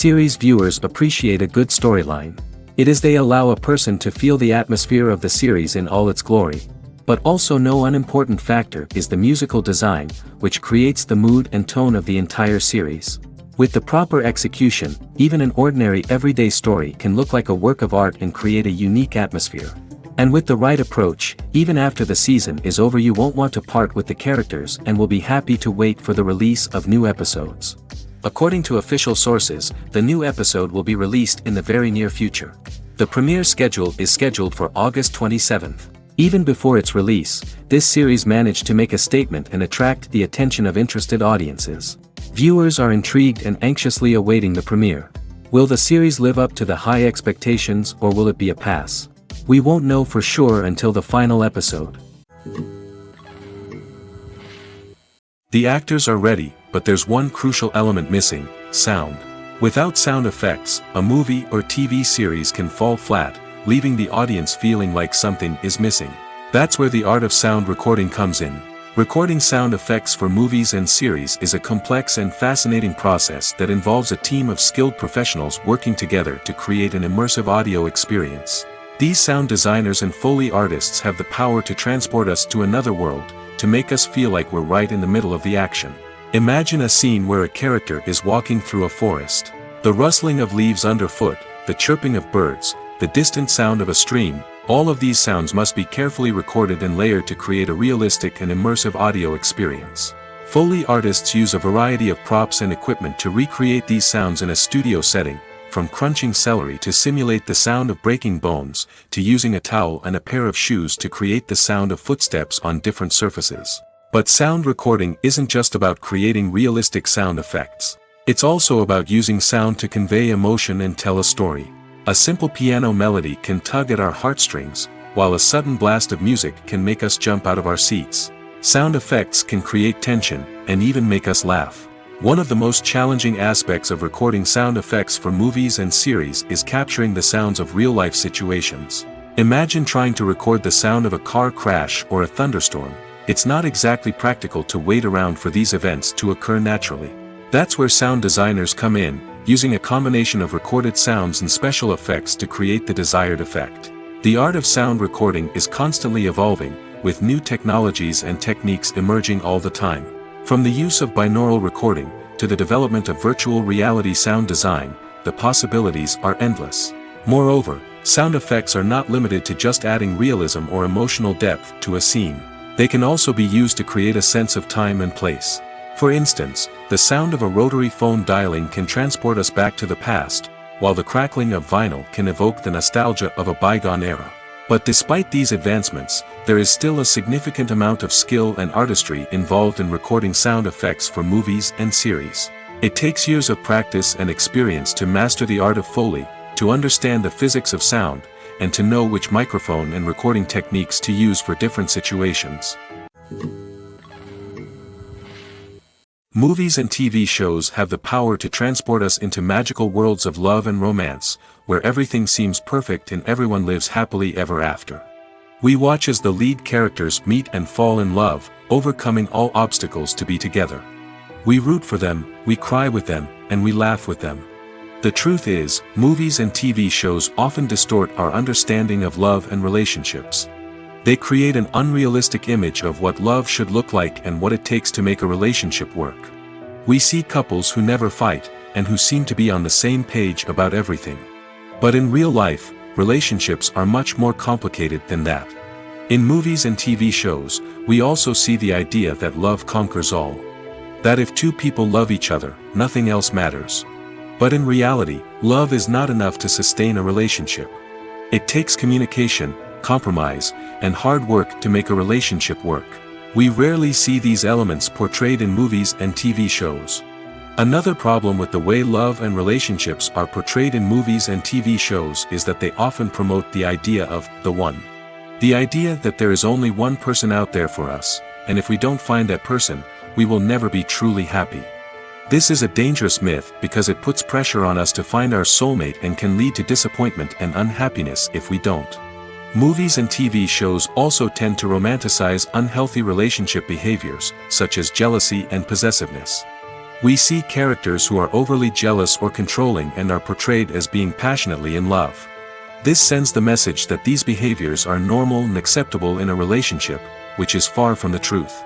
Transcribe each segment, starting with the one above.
Series viewers appreciate a good storyline. It is they allow a person to feel the atmosphere of the series in all its glory. But also no unimportant factor is the musical design, which creates the mood and tone of the entire series. With the proper execution, even an ordinary everyday story can look like a work of art and create a unique atmosphere. And with the right approach, even after the season is over you won't want to part with the characters and will be happy to wait for the release of new episodes. According to official sources, the new episode will be released in the very near future. The premiere schedule is scheduled for August 27th. Even before its release, this series managed to make a statement and attract the attention of interested audiences. Viewers are intrigued and anxiously awaiting the premiere. Will the series live up to the high expectations or will it be a pass? We won't know for sure until the final episode. The actors are ready, but there's one crucial element missing: sound. Without sound effects, a movie or TV series can fall flat, leaving the audience feeling like something is missing. That's where the art of sound recording comes in. Recording sound effects for movies and series is a complex and fascinating process that involves a team of skilled professionals working together to create an immersive audio experience. These sound designers and Foley artists have the power to transport us to another world, to make us feel like we're right in the middle of the action. Imagine a scene where a character is walking through a forest. The rustling of leaves underfoot, the chirping of birds, the distant sound of a stream, all of these sounds must be carefully recorded and layered to create a realistic and immersive audio experience. Foley artists use a variety of props and equipment to recreate these sounds in a studio setting, from crunching celery to simulate the sound of breaking bones, to using a towel and a pair of shoes to create the sound of footsteps on different surfaces. But sound recording isn't just about creating realistic sound effects. It's also about using sound to convey emotion and tell a story. A simple piano melody can tug at our heartstrings, while a sudden blast of music can make us jump out of our seats. Sound effects can create tension, and even make us laugh. One of the most challenging aspects of recording sound effects for movies and series is capturing the sounds of real-life situations. Imagine trying to record the sound of a car crash or a thunderstorm. It's not exactly practical to wait around for these events to occur naturally. That's where sound designers come in, using a combination of recorded sounds and special effects to create the desired effect. The art of sound recording is constantly evolving, with new technologies and techniques emerging all the time. From the use of binaural recording, to the development of virtual reality sound design, the possibilities are endless. Moreover, sound effects are not limited to just adding realism or emotional depth to a scene. They can also be used to create a sense of time and place. For instance, the sound of a rotary phone dialing can transport us back to the past, while the crackling of vinyl can evoke the nostalgia of a bygone era. But despite these advancements, there is still a significant amount of skill and artistry involved in recording sound effects for movies and series. It takes years of practice and experience to master the art of Foley, to understand the physics of sound, and to know which microphone and recording techniques to use for different situations. Movies and TV shows have the power to transport us into magical worlds of love and romance, where everything seems perfect and everyone lives happily ever after. We watch as the lead characters meet and fall in love, overcoming all obstacles to be together. We root for them, we cry with them, and we laugh with them. The truth is, movies and TV shows often distort our understanding of love and relationships. They create an unrealistic image of what love should look like and what it takes to make a relationship work. We see couples who never fight, and who seem to be on the same page about everything. But in real life, relationships are much more complicated than that. In movies and TV shows, we also see the idea that love conquers all. That if two people love each other, nothing else matters. But in reality, love is not enough to sustain a relationship. It takes communication, compromise, and hard work to make a relationship work. We rarely see these elements portrayed in movies and TV shows. Another problem with the way love and relationships are portrayed in movies and TV shows is that they often promote the idea of the one. The idea that there is only one person out there for us, and if we don't find that person, we will never be truly happy. This is a dangerous myth because it puts pressure on us to find our soulmate and can lead to disappointment and unhappiness if we don't. Movies and TV shows also tend to romanticize unhealthy relationship behaviors, such as jealousy and possessiveness. We see characters who are overly jealous or controlling and are portrayed as being passionately in love. This sends the message that these behaviors are normal and acceptable in a relationship, which is far from the truth.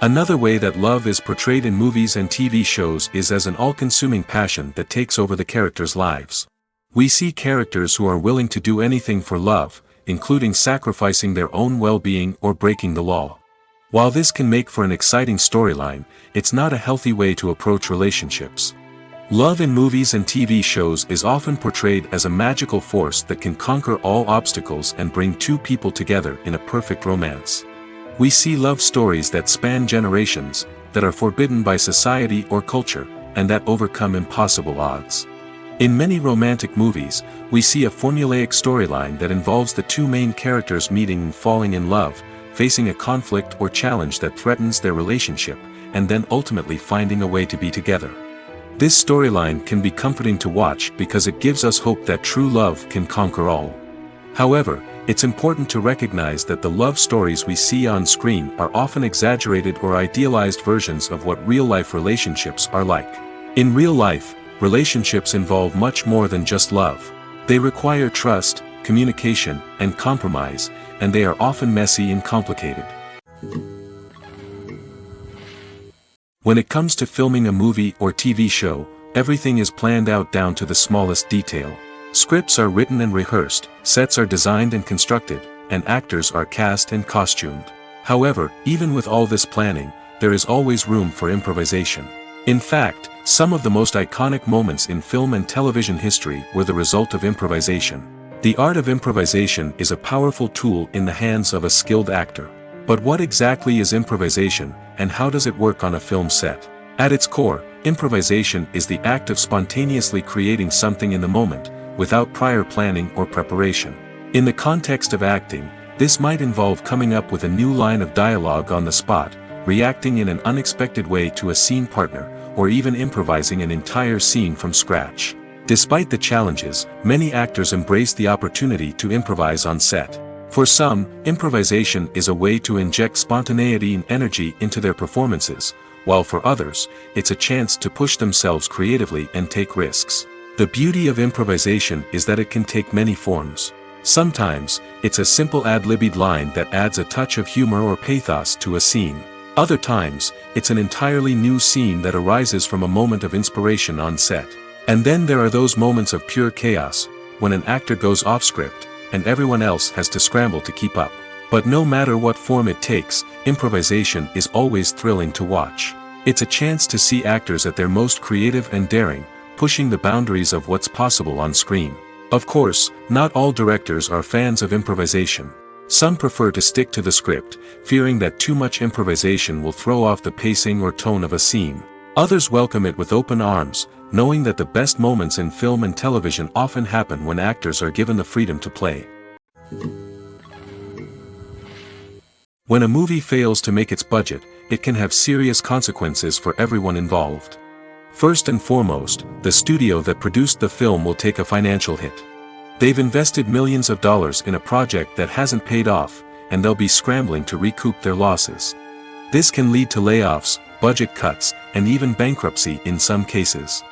Another way that love is portrayed in movies and TV shows is as an all-consuming passion that takes over the characters' lives. We see characters who are willing to do anything for love, including sacrificing their own well-being or breaking the law. While this can make for an exciting storyline, it's not a healthy way to approach relationships. Love in movies and TV shows is often portrayed as a magical force that can conquer all obstacles and bring two people together in a perfect romance. We see love stories that span generations, that are forbidden by society or culture, and that overcome impossible odds. In many romantic movies, we see a formulaic storyline that involves the two main characters meeting and falling in love, facing a conflict or challenge that threatens their relationship, and then ultimately finding a way to be together. This storyline can be comforting to watch because it gives us hope that true love can conquer all. However, it's important to recognize that the love stories we see on screen are often exaggerated or idealized versions of what real-life relationships are like. In real life, relationships involve much more than just love. They require trust, communication, and compromise, and they are often messy and complicated. When it comes to filming a movie or TV show, everything is planned out down to the smallest detail. Scripts are written and rehearsed, sets are designed and constructed, and actors are cast and costumed. However, even with all this planning, there is always room for improvisation. In fact, some of the most iconic moments in film and television history were the result of improvisation. The art of improvisation is a powerful tool in the hands of a skilled actor. But what exactly is improvisation, and how does it work on a film set? At its core, improvisation is the act of spontaneously creating something in the moment, without prior planning or preparation. In the context of acting, this might involve coming up with a new line of dialogue on the spot, reacting in an unexpected way to a scene partner, or even improvising an entire scene from scratch. Despite the challenges, many actors embrace the opportunity to improvise on set. For some, improvisation is a way to inject spontaneity and energy into their performances, while for others, it's a chance to push themselves creatively and take risks. The beauty of improvisation is that it can take many forms. Sometimes, it's a simple ad-libbed line that adds a touch of humor or pathos to a scene. Other times, it's an entirely new scene that arises from a moment of inspiration on set. And then there are those moments of pure chaos, when an actor goes off script, and everyone else has to scramble to keep up. But no matter what form it takes, improvisation is always thrilling to watch. It's a chance to see actors at their most creative and daring, pushing the boundaries of what's possible on screen. Of course, not all directors are fans of improvisation. Some prefer to stick to the script, fearing that too much improvisation will throw off the pacing or tone of a scene. Others welcome it with open arms, knowing that the best moments in film and television often happen when actors are given the freedom to play. When a movie fails to make its budget, it can have serious consequences for everyone involved. First and foremost, the studio that produced the film will take a financial hit. They've invested millions of dollars in a project that hasn't paid off, and they'll be scrambling to recoup their losses. This can lead to layoffs, budget cuts, and even bankruptcy in some cases.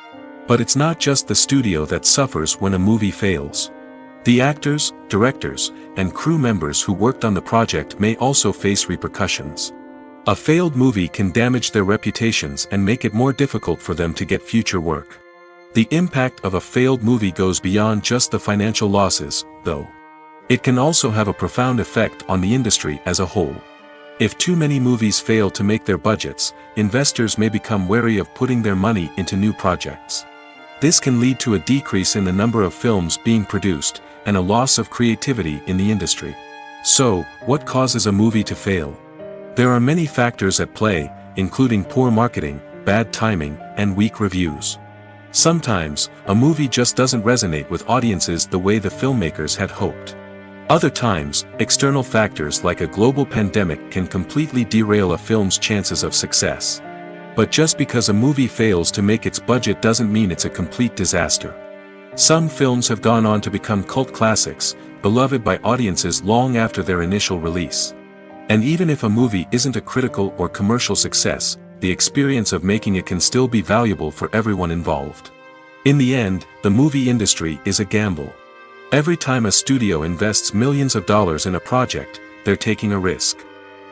But it's not just the studio that suffers when a movie fails. The actors, directors, and crew members who worked on the project may also face repercussions. A failed movie can damage their reputations and make it more difficult for them to get future work. The impact of a failed movie goes beyond just the financial losses, though. It can also have a profound effect on the industry as a whole. If too many movies fail to make their budgets, investors may become wary of putting their money into new projects. This can lead to a decrease in the number of films being produced, and a loss of creativity in the industry. So, what causes a movie to fail? There are many factors at play, including poor marketing, bad timing, and weak reviews. Sometimes, a movie just doesn't resonate with audiences the way the filmmakers had hoped. Other times, external factors like a global pandemic can completely derail a film's chances of success. But just because a movie fails to make its budget doesn't mean it's a complete disaster. Some films have gone on to become cult classics, beloved by audiences long after their initial release. And even if a movie isn't a critical or commercial success, the experience of making it can still be valuable for everyone involved. In the end, the movie industry is a gamble. Every time a studio invests millions of dollars in a project, they're taking a risk.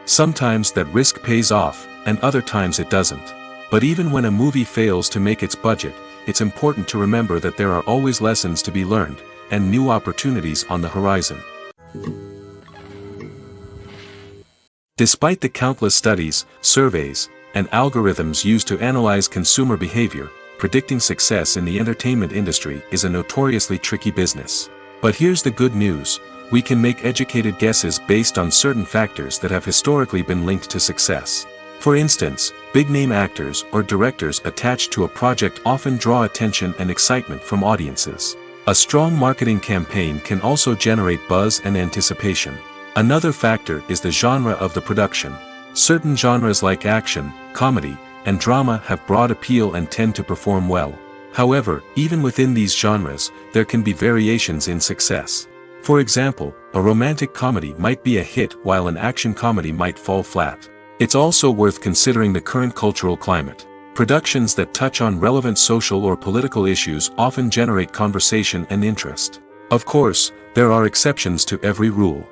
Sometimes that risk pays off, and other times it doesn't. But even when a movie fails to make its budget, it's important to remember that there are always lessons to be learned, and new opportunities on the horizon. Despite the countless studies, surveys, and algorithms used to analyze consumer behavior, predicting success in the entertainment industry is a notoriously tricky business. But here's the good news: we can make educated guesses based on certain factors that have historically been linked to success. For instance, big-name actors or directors attached to a project often draw attention and excitement from audiences. A strong marketing campaign can also generate buzz and anticipation. Another factor is the genre of the production. Certain genres like action, comedy, and drama have broad appeal and tend to perform well. However, even within these genres, there can be variations in success. For example, a romantic comedy might be a hit while an action comedy might fall flat. It's also worth considering the current cultural climate. Productions that touch on relevant social or political issues often generate conversation and interest. Of course, there are exceptions to every rule.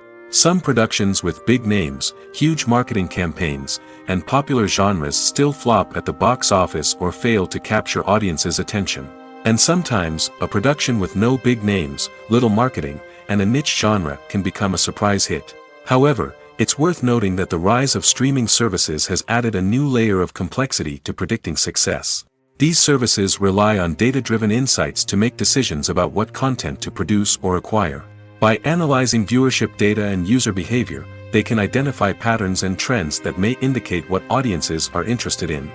Some productions with big names, huge marketing campaigns, and popular genres still flop at the box office or fail to capture audiences' attention. And sometimes, a production with no big names, little marketing, and a niche genre can become a surprise hit. However, it's worth noting that the rise of streaming services has added a new layer of complexity to predicting success. These services rely on data-driven insights to make decisions about what content to produce or acquire. By analyzing viewership data and user behavior, they can identify patterns and trends that may indicate what audiences are interested in.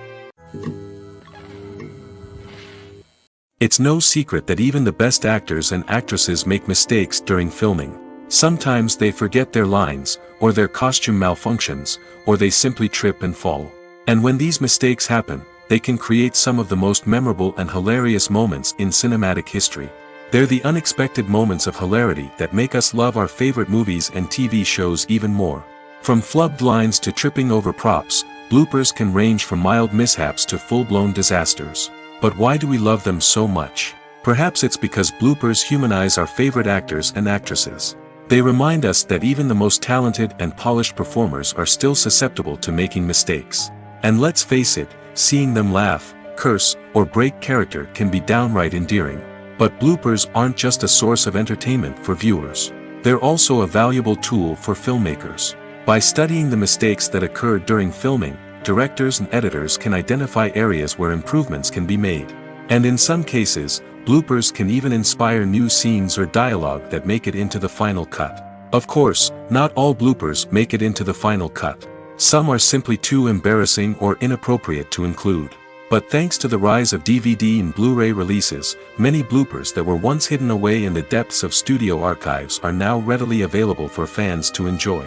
It's no secret that even the best actors and actresses make mistakes during filming. Sometimes they forget their lines, or their costume malfunctions, or they simply trip and fall. And when these mistakes happen, they can create some of the most memorable and hilarious moments in cinematic history. They're the unexpected moments of hilarity that make us love our favorite movies and TV shows even more. From flubbed lines to tripping over props, bloopers can range from mild mishaps to full-blown disasters. But why do we love them so much? Perhaps it's because bloopers humanize our favorite actors and actresses. They remind us that even the most talented and polished performers are still susceptible to making mistakes. And let's face it, seeing them laugh, curse, or break character can be downright endearing. But bloopers aren't just a source of entertainment for viewers. They're also a valuable tool for filmmakers. By studying the mistakes that occurred during filming, directors and editors can identify areas where improvements can be made. And in some cases, bloopers can even inspire new scenes or dialogue that make it into the final cut. Of course, not all bloopers make it into the final cut. Some are simply too embarrassing or inappropriate to include. But thanks to the rise of DVD and Blu-ray releases, many bloopers that were once hidden away in the depths of studio archives are now readily available for fans to enjoy.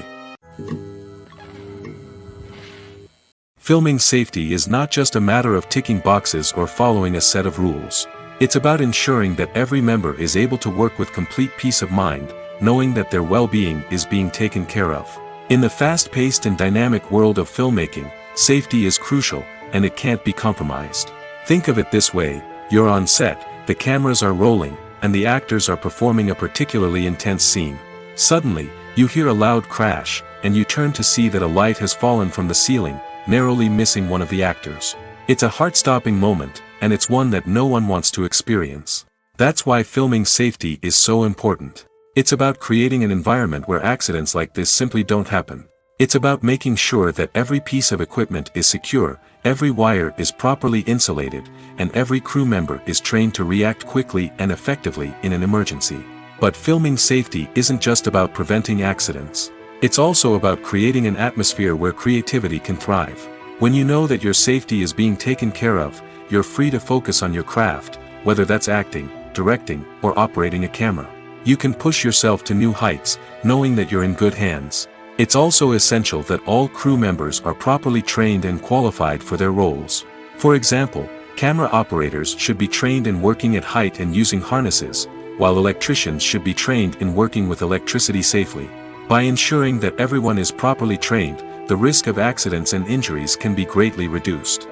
Filming safety is not just a matter of ticking boxes or following a set of rules. It's about ensuring that every member is able to work with complete peace of mind, knowing that their well-being is being taken care of. In the fast-paced and dynamic world of filmmaking, safety is crucial, and it can't be compromised. Think of it this way: you're on set, the cameras are rolling, and the actors are performing a particularly intense scene. Suddenly, you hear a loud crash, and you turn to see that a light has fallen from the ceiling, narrowly missing one of the actors. It's a heart-stopping moment, and it's one that no one wants to experience. That's why filming safety is so important. It's about creating an environment where accidents like this simply don't happen. It's about making sure that every piece of equipment is secure, every wire is properly insulated, and every crew member is trained to react quickly and effectively in an emergency. But filming safety isn't just about preventing accidents. It's also about creating an atmosphere where creativity can thrive. When you know that your safety is being taken care of, you're free to focus on your craft, whether that's acting, directing, or operating a camera. You can push yourself to new heights, knowing that you're in good hands. It's also essential that all crew members are properly trained and qualified for their roles. For example, camera operators should be trained in working at height and using harnesses, while electricians should be trained in working with electricity safely. By ensuring that everyone is properly trained, the risk of accidents and injuries can be greatly reduced.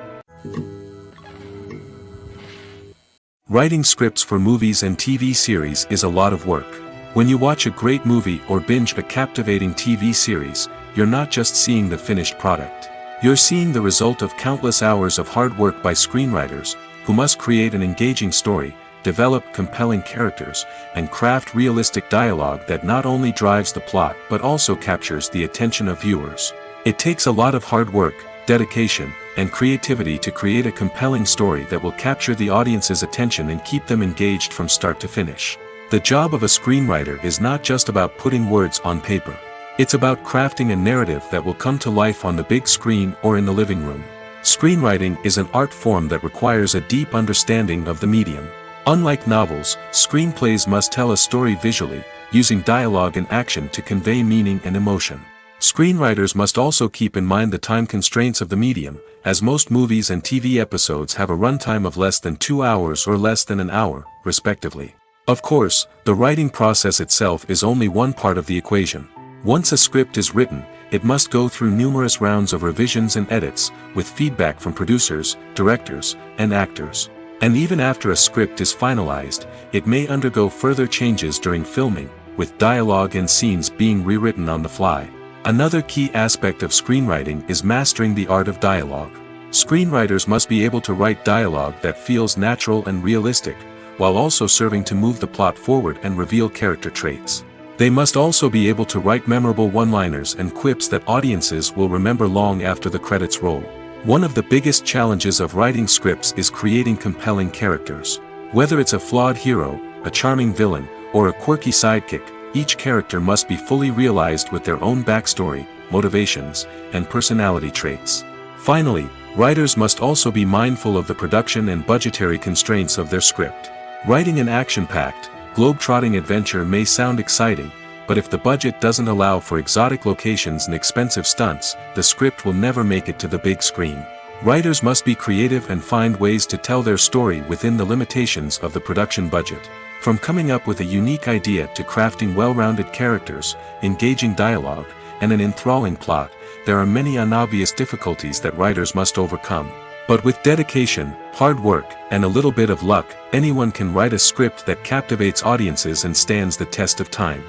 Writing scripts for movies and TV series is a lot of work. When you watch a great movie or binge a captivating TV series, you're not just seeing the finished product. You're seeing the result of countless hours of hard work by screenwriters, who must create an engaging story, develop compelling characters, and craft realistic dialogue that not only drives the plot but also captures the attention of viewers. It takes a lot of hard work, dedication, and creativity to create a compelling story that will capture the audience's attention and keep them engaged from start to finish. The job of a screenwriter is not just about putting words on paper. It's about crafting a narrative that will come to life on the big screen or in the living room. Screenwriting is an art form that requires a deep understanding of the medium. Unlike novels, screenplays must tell a story visually, using dialogue and action to convey meaning and emotion. Screenwriters must also keep in mind the time constraints of the medium, as most movies and TV episodes have a runtime of less than 2 hours or less than an hour, respectively. Of course, the writing process itself is only one part of the equation. Once a script is written, it must go through numerous rounds of revisions and edits, with feedback from producers, directors, and actors. And even after a script is finalized, it may undergo further changes during filming, with dialogue and scenes being rewritten on the fly. Another key aspect of screenwriting is mastering the art of dialogue. Screenwriters must be able to write dialogue that feels natural and realistic, while also serving to move the plot forward and reveal character traits. They must also be able to write memorable one-liners and quips that audiences will remember long after the credits roll. One of the biggest challenges of writing scripts is creating compelling characters. Whether it's a flawed hero, a charming villain, or a quirky sidekick, each character must be fully realized with their own backstory, motivations, and personality traits. Finally, writers must also be mindful of the production and budgetary constraints of their script. Writing an action-packed, globe-trotting adventure may sound exciting, but if the budget doesn't allow for exotic locations and expensive stunts, the script will never make it to the big screen. Writers must be creative and find ways to tell their story within the limitations of the production budget. From coming up with a unique idea to crafting well-rounded characters, engaging dialogue, and an enthralling plot, there are many unobvious difficulties that writers must overcome. But with dedication, hard work, and a little bit of luck, anyone can write a script that captivates audiences and stands the test of time.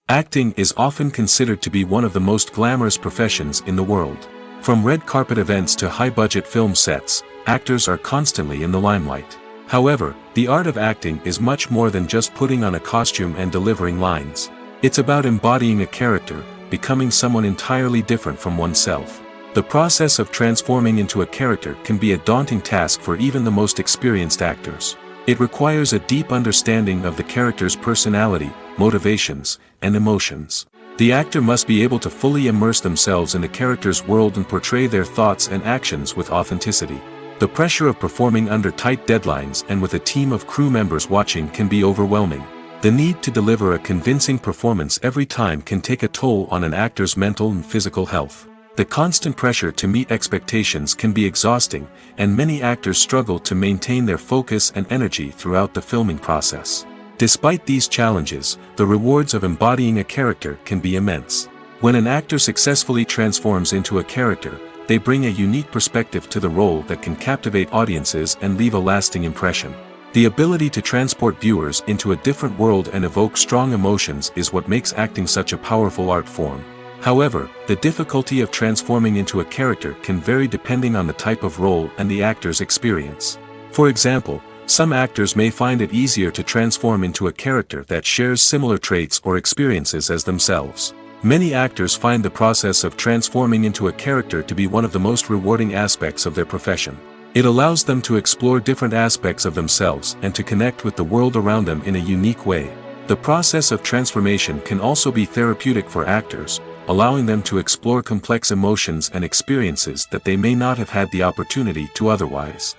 Acting is often considered to be one of the most glamorous professions in the world. From red carpet events to high-budget film sets, actors are constantly in the limelight. However, the art of acting is much more than just putting on a costume and delivering lines. It's about embodying a character, becoming someone entirely different from oneself. The process of transforming into a character can be a daunting task for even the most experienced actors. It requires a deep understanding of the character's personality, motivations, and emotions. The actor must be able to fully immerse themselves in the character's world and portray their thoughts and actions with authenticity. The pressure of performing under tight deadlines and with a team of crew members watching can be overwhelming. The need to deliver a convincing performance every time can take a toll on an actor's mental and physical health. The constant pressure to meet expectations can be exhausting, and many actors struggle to maintain their focus and energy throughout the filming process. Despite these challenges, the rewards of embodying a character can be immense. When an actor successfully transforms into a character, they bring a unique perspective to the role that can captivate audiences and leave a lasting impression. The ability to transport viewers into a different world and evoke strong emotions is what makes acting such a powerful art form. However, the difficulty of transforming into a character can vary depending on the type of role and the actor's experience. For example, some actors may find it easier to transform into a character that shares similar traits or experiences as themselves. Many actors find the process of transforming into a character to be one of the most rewarding aspects of their profession. It allows them to explore different aspects of themselves and to connect with the world around them in a unique way. The process of transformation can also be therapeutic for actors, allowing them to explore complex emotions and experiences that they may not have had the opportunity to otherwise.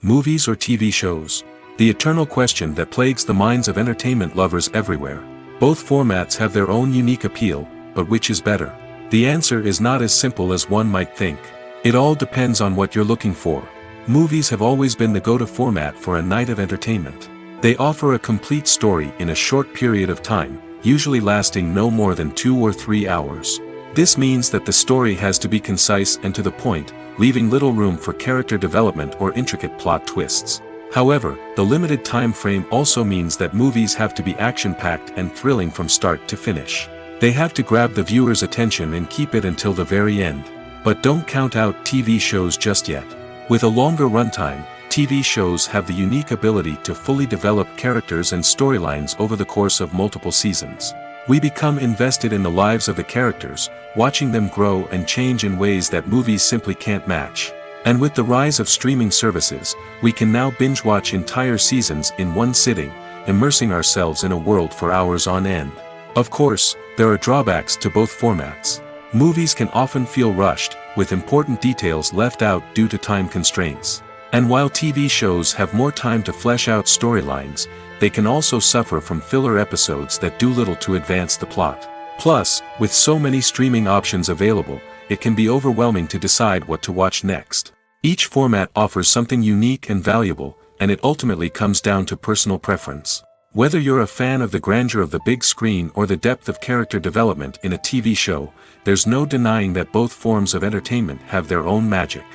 Movies or TV shows? The eternal question that plagues the minds of entertainment lovers everywhere. Both formats have their own unique appeal, but which is better? The answer is not as simple as one might think. It all depends on what you're looking for. Movies have always been the go-to format for a night of entertainment. They offer a complete story in a short period of time, usually lasting no more than 2 or 3 hours. This means that the story has to be concise and to the point, leaving little room for character development or intricate plot twists. However, the limited time frame also means that movies have to be action-packed and thrilling from start to finish. They have to grab the viewer's attention and keep it until the very end. But don't count out TV shows just yet. With a longer runtime, TV shows have the unique ability to fully develop characters and storylines over the course of multiple seasons. We become invested in the lives of the characters, watching them grow and change in ways that movies simply can't match. And with the rise of streaming services, we can now binge-watch entire seasons in one sitting, immersing ourselves in a world for hours on end. Of course, there are drawbacks to both formats. Movies can often feel rushed, with important details left out due to time constraints. And while TV shows have more time to flesh out storylines, they can also suffer from filler episodes that do little to advance the plot. Plus, with so many streaming options available, it can be overwhelming to decide what to watch next. Each format offers something unique and valuable, and it ultimately comes down to personal preference. Whether you're a fan of the grandeur of the big screen or the depth of character development in a TV show, there's no denying that both forms of entertainment have their own magic.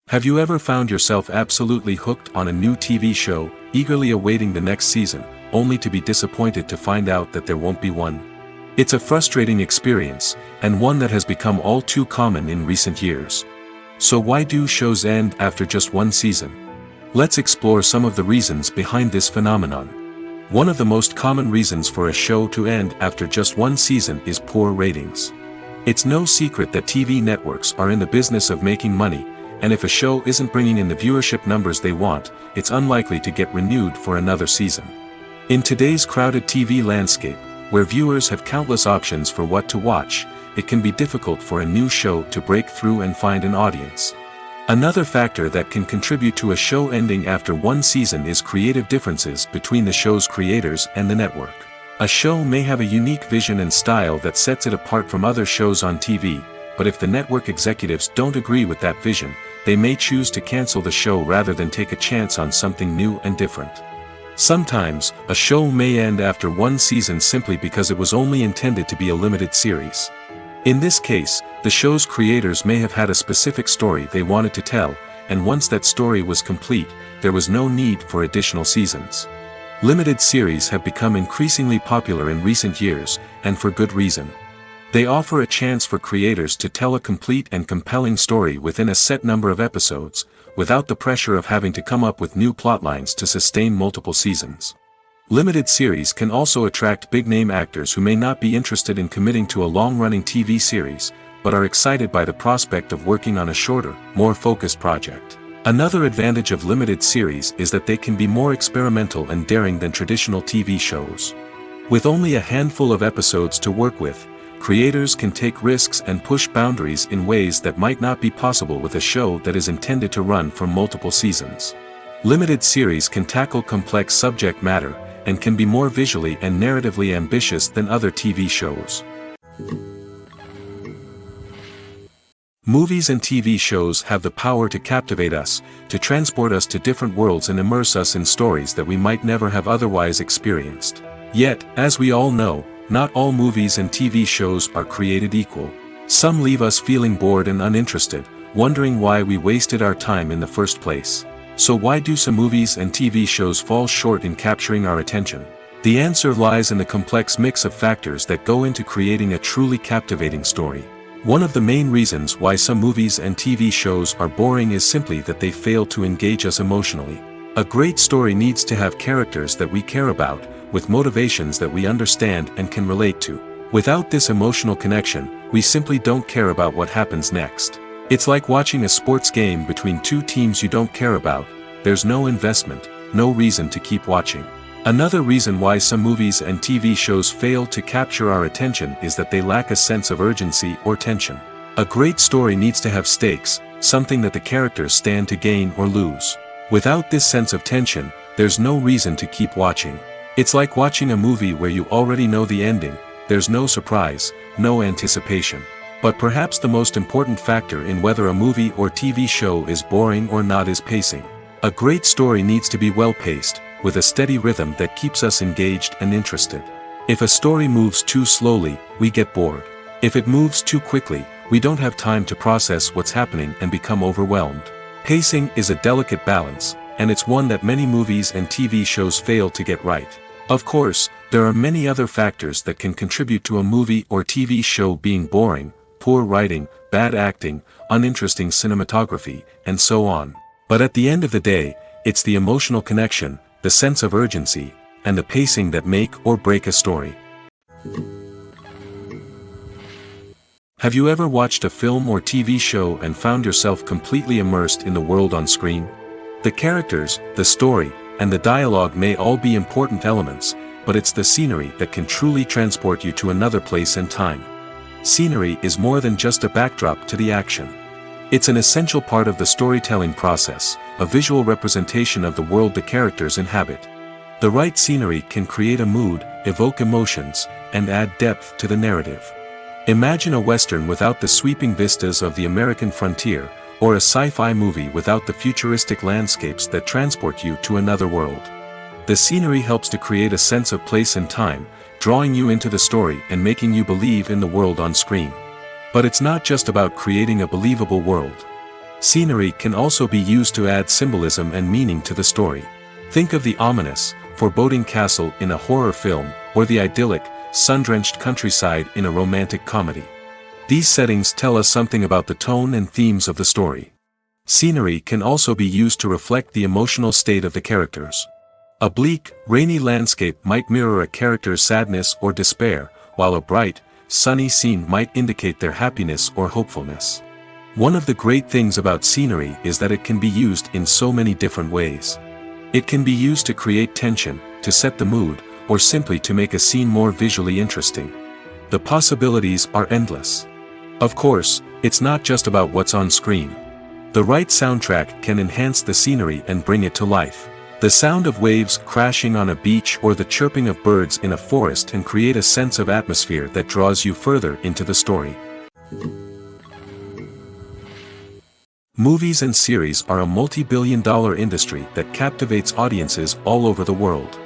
Have you ever found yourself absolutely hooked on a new TV show, eagerly awaiting the next season, only to be disappointed to find out that there won't be one? It's a frustrating experience, and one that has become all too common in recent years. So why do shows end after just one season? Let's explore some of the reasons behind this phenomenon. One of the most common reasons for a show to end after just one season is poor ratings. It's no secret that TV networks are in the business of making money, and if a show isn't bringing in the viewership numbers they want, it's unlikely to get renewed for another season. In today's crowded TV landscape, where viewers have countless options for what to watch, it can be difficult for a new show to break through and find an audience. Another factor that can contribute to a show ending after one season is creative differences between the show's creators and the network. A show may have a unique vision and style that sets it apart from other shows on TV, but if the network executives don't agree with that vision, they may choose to cancel the show rather than take a chance on something new and different. Sometimes, a show may end after one season simply because it was only intended to be a limited series. In this case, the show's creators may have had a specific story they wanted to tell, and once that story was complete, there was no need for additional seasons. Limited series have become increasingly popular in recent years, and for good reason. They offer a chance for creators to tell a complete and compelling story within a set number of episodes, without the pressure of having to come up with new plotlines to sustain multiple seasons. Limited series can also attract big-name actors who may not be interested in committing to a long-running TV series, but are excited by the prospect of working on a shorter, more focused project. Another advantage of limited series is that they can be more experimental and daring than traditional TV shows. With only a handful of episodes to work with, creators can take risks and push boundaries in ways that might not be possible with a show that is intended to run for multiple seasons. Limited series can tackle complex subject matter, and can be more visually and narratively ambitious than other TV shows. Movies and TV shows have the power to captivate us, to transport us to different worlds and immerse us in stories that we might never have otherwise experienced. Yet, as we all know, not all movies and TV shows are created equal. Some leave us feeling bored and uninterested, wondering why we wasted our time in the first place. So why do some movies and TV shows fall short in capturing our attention? The answer lies in the complex mix of factors that go into creating a truly captivating story. One of the main reasons why some movies and TV shows are boring is simply that they fail to engage us emotionally. A great story needs to have characters that we care about, with motivations that we understand and can relate to. Without this emotional connection, we simply don't care about what happens next. It's like watching a sports game between two teams you don't care about. There's no investment, no reason to keep watching. Another reason why some movies and TV shows fail to capture our attention is that they lack a sense of urgency or tension. A great story needs to have stakes, something that the characters stand to gain or lose. Without this sense of tension, there's no reason to keep watching. It's like watching a movie where you already know the ending. There's no surprise, no anticipation. But perhaps the most important factor in whether a movie or TV show is boring or not is pacing. A great story needs to be well-paced, with a steady rhythm that keeps us engaged and interested. If a story moves too slowly, we get bored. If it moves too quickly, we don't have time to process what's happening and become overwhelmed. Pacing is a delicate balance, and it's one that many movies and TV shows fail to get right. Of course, there are many other factors that can contribute to a movie or TV show being boring: poor writing, bad acting, uninteresting cinematography, and so on. But at the end of the day, it's the emotional connection, the sense of urgency, and the pacing that make or break a story. Have you ever watched a film or TV show and found yourself completely immersed in the world on screen? The characters, the story, and the dialogue may all be important elements, but it's the scenery that can truly transport you to another place and time. Scenery is more than just a backdrop to the action. It's an essential part of the storytelling process, a visual representation of the world the characters inhabit. The right scenery can create a mood, evoke emotions, and add depth to the narrative. Imagine a Western without the sweeping vistas of the American frontier, or a sci-fi movie without the futuristic landscapes that transport you to another world. The scenery helps to create a sense of place and time, drawing you into the story and making you believe in the world on screen. But it's not just about creating a believable world. Scenery can also be used to add symbolism and meaning to the story. Think of the ominous, foreboding castle in a horror film, or the idyllic, sun-drenched countryside in a romantic comedy. These settings tell us something about the tone and themes of the story. Scenery can also be used to reflect the emotional state of the characters. A bleak, rainy landscape might mirror a character's sadness or despair, while a bright, sunny scene might indicate their happiness or hopefulness. One of the great things about scenery is that it can be used in so many different ways. It can be used to create tension, to set the mood, or simply to make a scene more visually interesting. The possibilities are endless. Of course, it's not just about what's on screen. The right soundtrack can enhance the scenery and bring it to life. The sound of waves crashing on a beach or the chirping of birds in a forest can create a sense of atmosphere that draws you further into the story. Movies and series are a multi-billion-dollar industry that captivates audiences all over the world.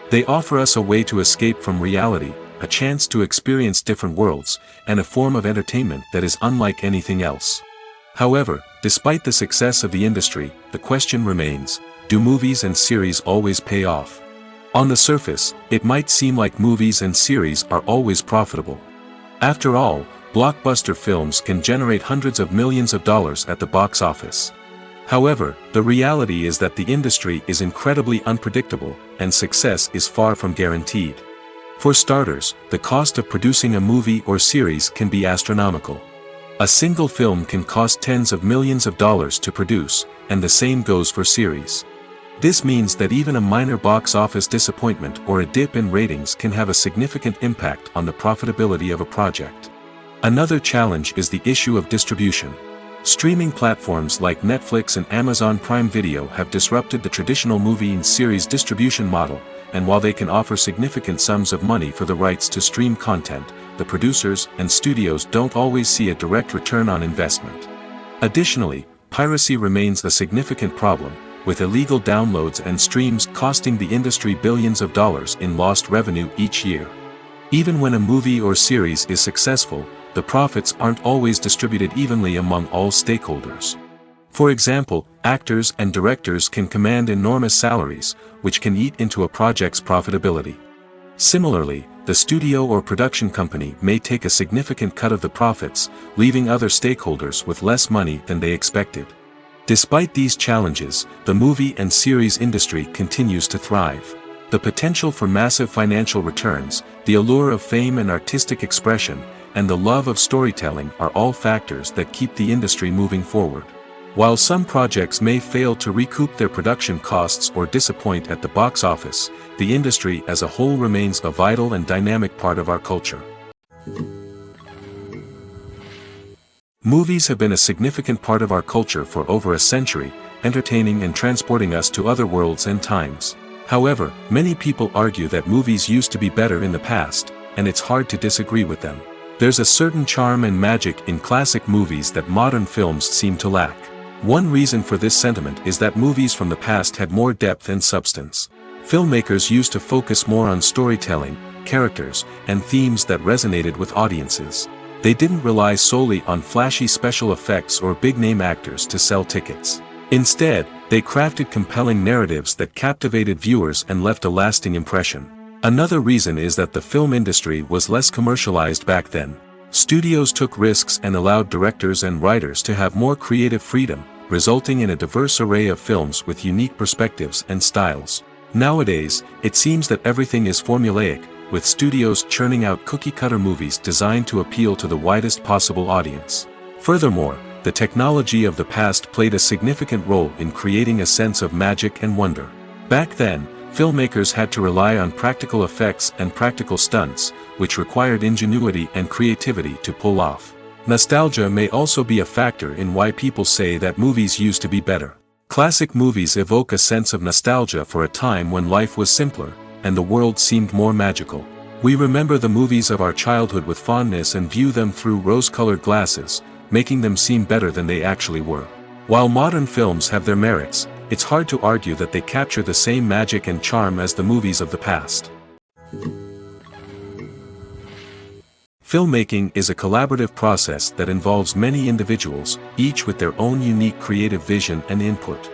They offer us a way to escape from reality, a chance to experience different worlds, and a form of entertainment that is unlike anything else. However, despite the success of the industry, the question remains: do movies and series always pay off? On the surface, it might seem like movies and series are always profitable. After all, blockbuster films can generate hundreds of millions of dollars at the box office. However, the reality is that the industry is incredibly unpredictable, and success is far from guaranteed. For starters, the cost of producing a movie or series can be astronomical. A single film can cost tens of millions of dollars to produce, and the same goes for series. This means that even a minor box office disappointment or a dip in ratings can have a significant impact on the profitability of a project. Another challenge is the issue of distribution. Streaming platforms like Netflix and Amazon Prime Video have disrupted the traditional movie and series distribution model, and while they can offer significant sums of money for the rights to stream content, the producers and studios don't always see a direct return on investment. Additionally, piracy remains a significant problem, with illegal downloads and streams costing the industry billions of dollars in lost revenue each year. Even when a movie or series is successful, the profits aren't always distributed evenly among all stakeholders. For example, actors and directors can command enormous salaries, which can eat into a project's profitability. Similarly, the studio or production company may take a significant cut of the profits, leaving other stakeholders with less money than they expected. Despite these challenges, the movie and series industry continues to thrive. The potential for massive financial returns, the allure of fame and artistic expression, and the love of storytelling are all factors that keep the industry moving forward. While some projects may fail to recoup their production costs or disappoint at the box office, the industry as a whole remains a vital and dynamic part of our culture. Movies have been a significant part of our culture for over a century, entertaining and transporting us to other worlds and times. However, many people argue that movies used to be better in the past, and it's hard to disagree with them. There's a certain charm and magic in classic movies that modern films seem to lack. One reason for this sentiment is that movies from the past had more depth and substance. Filmmakers used to focus more on storytelling, characters, and themes that resonated with audiences. They didn't rely solely on flashy special effects or big-name actors to sell tickets. Instead, they crafted compelling narratives that captivated viewers and left a lasting impression. Another reason is that the film industry was less commercialized back then. Studios took risks and allowed directors and writers to have more creative freedom, resulting in a diverse array of films with unique perspectives and styles. Nowadays, it seems that everything is formulaic, with studios churning out cookie-cutter movies designed to appeal to the widest possible audience. Furthermore, the technology of the past played a significant role in creating a sense of magic and wonder. Back then, filmmakers had to rely on practical effects and practical stunts, which required ingenuity and creativity to pull off. Nostalgia may also be a factor in why people say that movies used to be better. Classic movies evoke a sense of nostalgia for a time when life was simpler, and the world seemed more magical. We remember the movies of our childhood with fondness and view them through rose-colored glasses, making them seem better than they actually were. While modern films have their merits, it's hard to argue that they capture the same magic and charm as the movies of the past. Filmmaking is a collaborative process that involves many individuals, each with their own unique creative vision and input.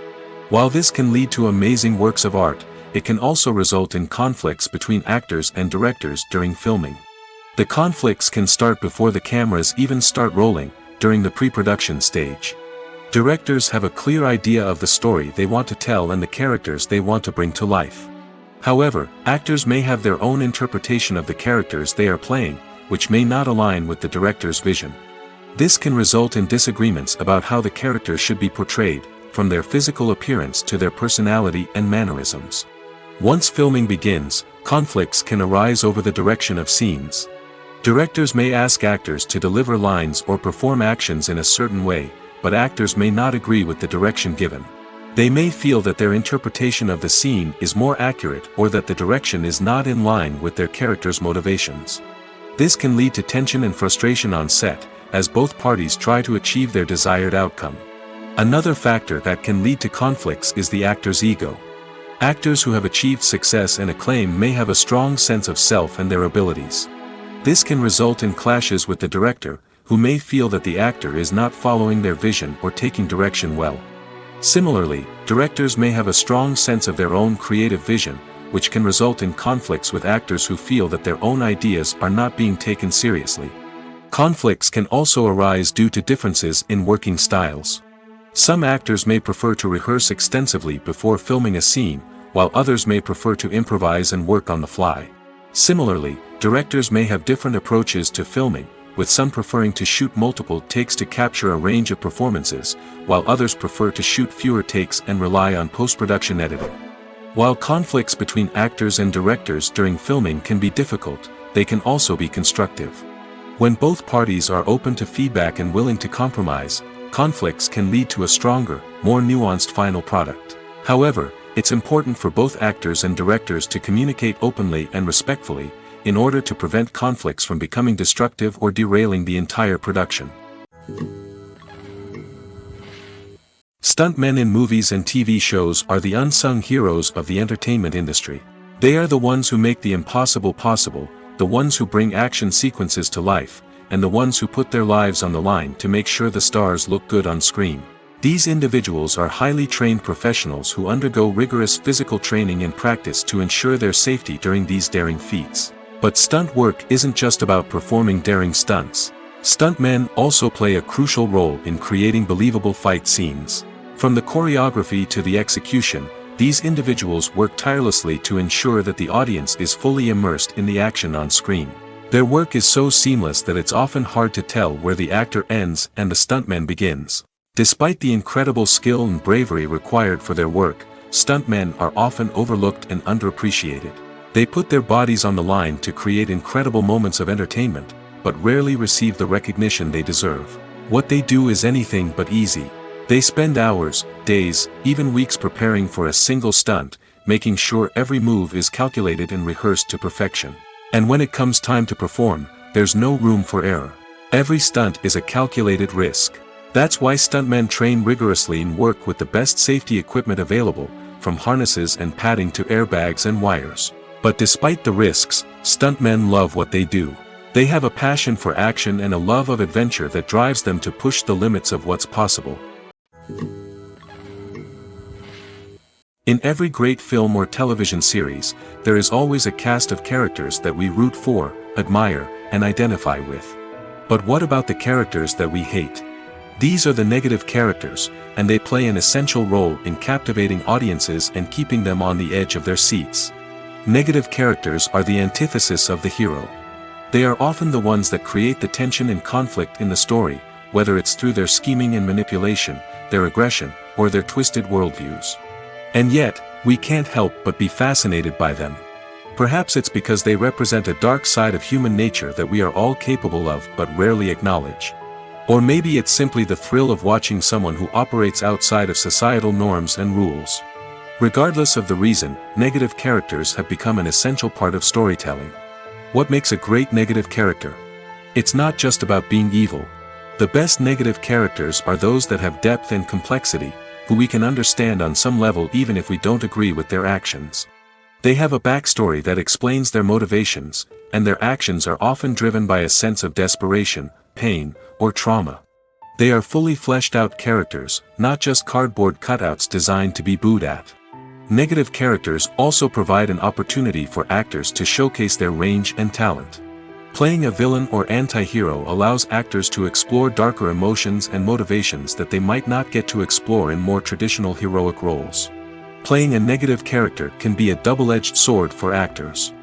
While this can lead to amazing works of art, it can also result in conflicts between actors and directors during filming. The conflicts can start before the cameras even start rolling, during the pre-production stage. Directors have a clear idea of the story they want to tell and the characters they want to bring to life. However, actors may have their own interpretation of the characters they are playing, which may not align with the director's vision. This can result in disagreements about how the characters should be portrayed, from their physical appearance to their personality and mannerisms. Once filming begins, conflicts can arise over the direction of scenes. Directors may ask actors to deliver lines or perform actions in a certain way, but actors may not agree with the direction given. They may feel that their interpretation of the scene is more accurate or that the direction is not in line with their character's motivations. This can lead to tension and frustration on set, as both parties try to achieve their desired outcome. Another factor that can lead to conflicts is the actor's ego. Actors who have achieved success and acclaim may have a strong sense of self and their abilities. This can result in clashes with the director, who may feel that the actor is not following their vision or taking direction well. Similarly, directors may have a strong sense of their own creative vision, which can result in conflicts with actors who feel that their own ideas are not being taken seriously. Conflicts can also arise due to differences in working styles. Some actors may prefer to rehearse extensively before filming a scene, while others may prefer to improvise and work on the fly. Similarly, directors may have different approaches to filming, with some preferring to shoot multiple takes to capture a range of performances, while others prefer to shoot fewer takes and rely on post-production editing. While conflicts between actors and directors during filming can be difficult, they can also be constructive. When both parties are open to feedback and willing to compromise, conflicts can lead to a stronger, more nuanced final product. However, it's important for both actors and directors to communicate openly and respectfully, in order to prevent conflicts from becoming destructive or derailing the entire production. Stuntmen in movies and TV shows are the unsung heroes of the entertainment industry. They are the ones who make the impossible possible, the ones who bring action sequences to life, and the ones who put their lives on the line to make sure the stars look good on screen. These individuals are highly trained professionals who undergo rigorous physical training and practice to ensure their safety during these daring feats. But stunt work isn't just about performing daring stunts. Stuntmen also play a crucial role in creating believable fight scenes. From the choreography to the execution, these individuals work tirelessly to ensure that the audience is fully immersed in the action on screen. Their work is so seamless that it's often hard to tell where the actor ends and the stuntman begins. Despite the incredible skill and bravery required for their work, stuntmen are often overlooked and underappreciated. They put their bodies on the line to create incredible moments of entertainment, but rarely receive the recognition they deserve. What they do is anything but easy. They spend hours, days, even weeks preparing for a single stunt, making sure every move is calculated and rehearsed to perfection. And when it comes time to perform, there's no room for error. Every stunt is a calculated risk. That's why stuntmen train rigorously and work with the best safety equipment available, from harnesses and padding to airbags and wires. But despite the risks, stuntmen love what they do. They have a passion for action and a love of adventure that drives them to push the limits of what's possible. In every great film or television series, there is always a cast of characters that we root for, admire, and identify with. But what about the characters that we hate? These are the negative characters, and they play an essential role in captivating audiences and keeping them on the edge of their seats. Negative characters are the antithesis of the hero. They are often the ones that create the tension and conflict in the story, whether it's through their scheming and manipulation, their aggression, or their twisted worldviews. And yet, we can't help but be fascinated by them. Perhaps it's because they represent a dark side of human nature that we are all capable of but rarely acknowledge. Or maybe it's simply the thrill of watching someone who operates outside of societal norms and rules. Regardless of the reason, negative characters have become an essential part of storytelling. What makes a great negative character? It's not just about being evil. The best negative characters are those that have depth and complexity, who we can understand on some level even if we don't agree with their actions. They have a backstory that explains their motivations, and their actions are often driven by a sense of desperation, pain, or trauma. They are fully fleshed out characters, not just cardboard cutouts designed to be booed at. Negative characters also provide an opportunity for actors to showcase their range and talent. Playing a villain or anti-hero allows actors to explore darker emotions and motivations that they might not get to explore in more traditional heroic roles. Playing a negative character can be a double-edged sword for actors.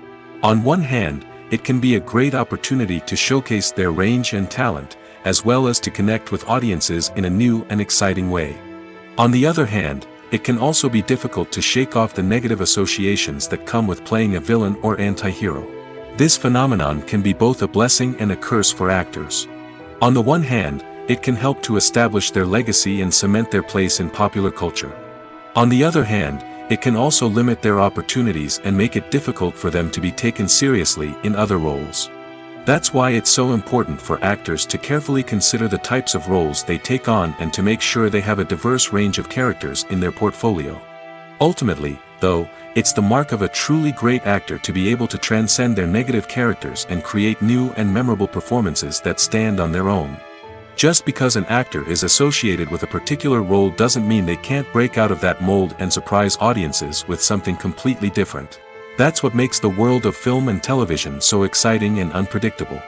On one hand, it can be a great opportunity to showcase their range and talent, as well as to connect with audiences in a new and exciting way. On the other hand, it can also be difficult to shake off the negative associations that come with playing a villain or anti-hero. This phenomenon can be both a blessing and a curse for actors. On the one hand, it can help to establish their legacy and cement their place in popular culture. On the other hand, it can also limit their opportunities and make it difficult for them to be taken seriously in other roles. That's why it's so important for actors to carefully consider the types of roles they take on and to make sure they have a diverse range of characters in their portfolio. Ultimately, though, it's the mark of a truly great actor to be able to transcend their negative characters and create new and memorable performances that stand on their own. Just because an actor is associated with a particular role doesn't mean they can't break out of that mold and surprise audiences with something completely different. That's what makes the world of film and television so exciting and unpredictable.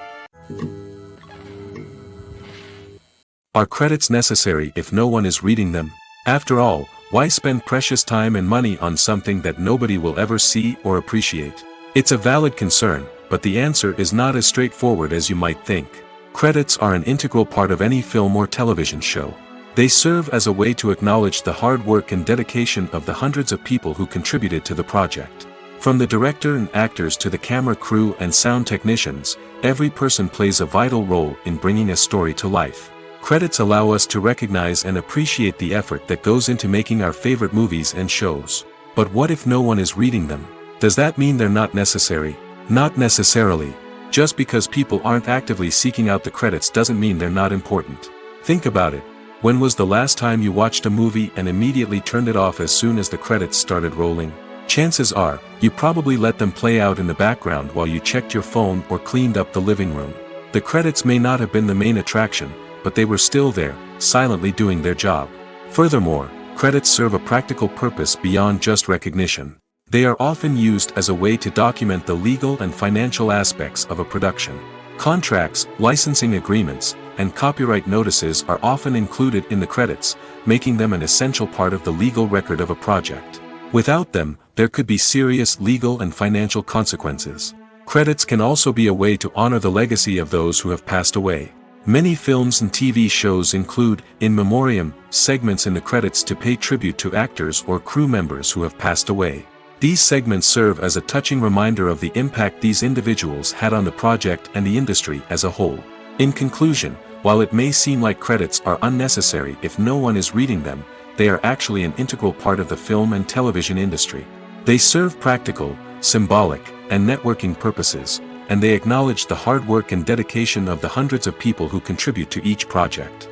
Are credits necessary if no one is reading them? After all, why spend precious time and money on something that nobody will ever see or appreciate? It's a valid concern, but the answer is not as straightforward as you might think. Credits are an integral part of any film or television show. They serve as a way to acknowledge the hard work and dedication of the hundreds of people who contributed to the project. From the director and actors to the camera crew and sound technicians, every person plays a vital role in bringing a story to life. Credits allow us to recognize and appreciate the effort that goes into making our favorite movies and shows. But what if no one is reading them? Does that mean they're not necessary? Not necessarily. Just because people aren't actively seeking out the credits doesn't mean they're not important. Think about it. When was the last time you watched a movie and immediately turned it off as soon as the credits started rolling? Chances are, you probably let them play out in the background while you checked your phone or cleaned up the living room. The credits may not have been the main attraction, but they were still there, silently doing their job. Furthermore, credits serve a practical purpose beyond just recognition. They are often used as a way to document the legal and financial aspects of a production. Contracts, licensing agreements, and copyright notices are often included in the credits, making them an essential part of the legal record of a project. Without them, there could be serious legal and financial consequences. Credits can also be a way to honor the legacy of those who have passed away. Many films and TV shows include, in memoriam, segments in the credits to pay tribute to actors or crew members who have passed away. These segments serve as a touching reminder of the impact these individuals had on the project and the industry as a whole. In conclusion, while it may seem like credits are unnecessary if no one is reading them, they are actually an integral part of the film and television industry. They serve practical, symbolic, and networking purposes, and they acknowledge the hard work and dedication of the hundreds of people who contribute to each project.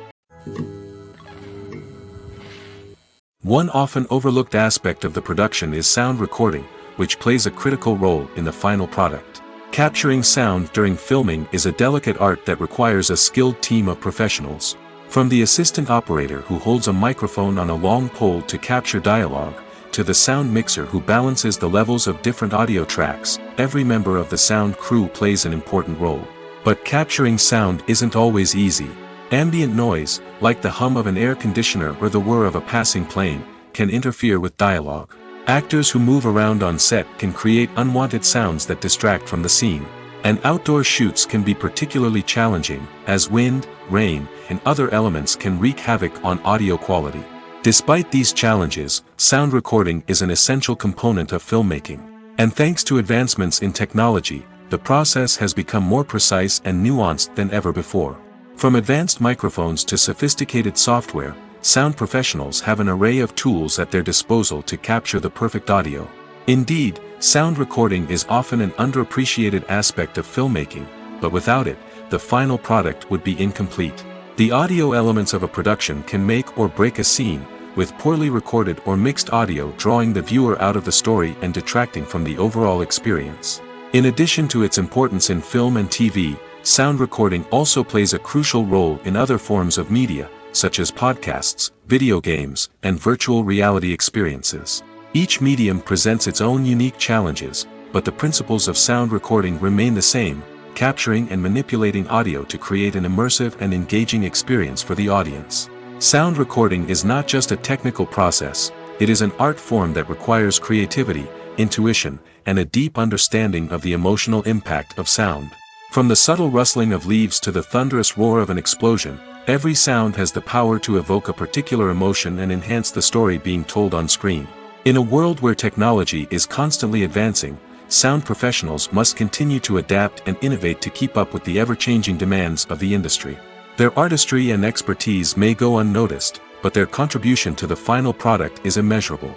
One often overlooked aspect of the production is sound recording, which plays a critical role in the final product. Capturing sound during filming is a delicate art that requires a skilled team of professionals. From the assistant operator who holds a microphone on a long pole to capture dialogue, to the sound mixer who balances the levels of different audio tracks, every member of the sound crew plays an important role. But capturing sound isn't always easy. Ambient noise, like the hum of an air conditioner or the whir of a passing plane, can interfere with dialogue. Actors who move around on set can create unwanted sounds that distract from the scene. And outdoor shoots can be particularly challenging, as wind, rain, and other elements can wreak havoc on audio quality. Despite these challenges, sound recording is an essential component of filmmaking. And thanks to advancements in technology, the process has become more precise and nuanced than ever before. From advanced microphones to sophisticated software, sound professionals have an array of tools at their disposal to capture the perfect audio. Indeed, sound recording is often an underappreciated aspect of filmmaking, but without it, the final product would be incomplete. The audio elements of a production can make or break a scene, with poorly recorded or mixed audio drawing the viewer out of the story and detracting from the overall experience. In addition to its importance in film and TV, sound recording also plays a crucial role in other forms of media, such as podcasts, video games, and virtual reality experiences. Each medium presents its own unique challenges, but the principles of sound recording remain the same, capturing and manipulating audio to create an immersive and engaging experience for the audience. Sound recording is not just a technical process, it is an art form that requires creativity, intuition, and a deep understanding of the emotional impact of sound. From the subtle rustling of leaves to the thunderous roar of an explosion, every sound has the power to evoke a particular emotion and enhance the story being told on screen. In a world where technology is constantly advancing, sound professionals must continue to adapt and innovate to keep up with the ever-changing demands of the industry. Their artistry and expertise may go unnoticed, but their contribution to the final product is immeasurable.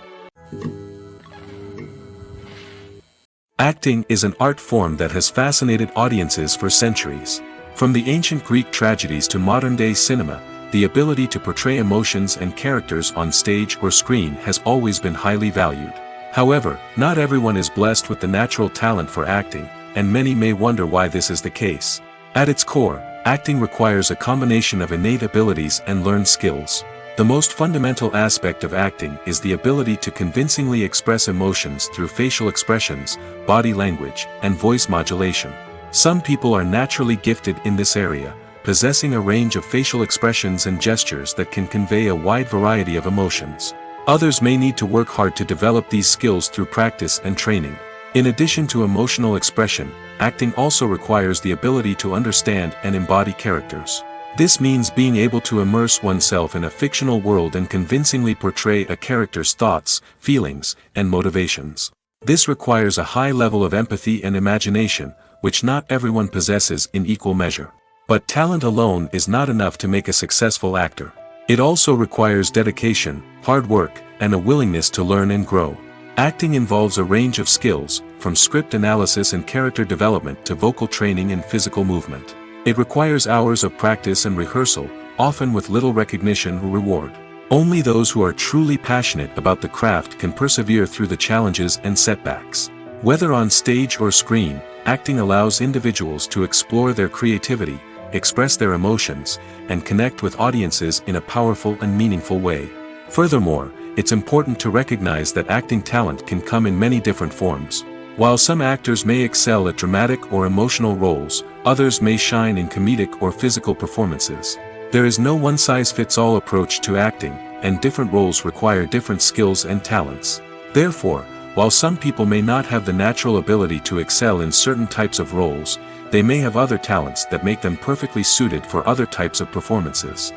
Acting is an art form that has fascinated audiences for centuries. From the ancient Greek tragedies to modern-day cinema, the ability to portray emotions and characters on stage or screen has always been highly valued. However, not everyone is blessed with the natural talent for acting, and many may wonder why this is the case. At its core, acting requires a combination of innate abilities and learned skills. The most fundamental aspect of acting is the ability to convincingly express emotions through facial expressions, body language, and voice modulation. Some people are naturally gifted in this area, possessing a range of facial expressions and gestures that can convey a wide variety of emotions. Others may need to work hard to develop these skills through practice and training. In addition to emotional expression, acting also requires the ability to understand and embody characters. This means being able to immerse oneself in a fictional world and convincingly portray a character's thoughts, feelings, and motivations. This requires a high level of empathy and imagination, which not everyone possesses in equal measure. But talent alone is not enough to make a successful actor. It also requires dedication, hard work, and a willingness to learn and grow. Acting involves a range of skills, from script analysis and character development to vocal training and physical movement. It requires hours of practice and rehearsal, often with little recognition or reward. Only those who are truly passionate about the craft can persevere through the challenges and setbacks. Whether on stage or screen, acting allows individuals to explore their creativity, express their emotions, and connect with audiences in a powerful and meaningful way. Furthermore, it's important to recognize that acting talent can come in many different forms. While some actors may excel at dramatic or emotional roles, others may shine in comedic or physical performances. There is no one-size-fits-all approach to acting, and different roles require different skills and talents. Therefore, while some people may not have the natural ability to excel in certain types of roles, they may have other talents that make them perfectly suited for other types of performances.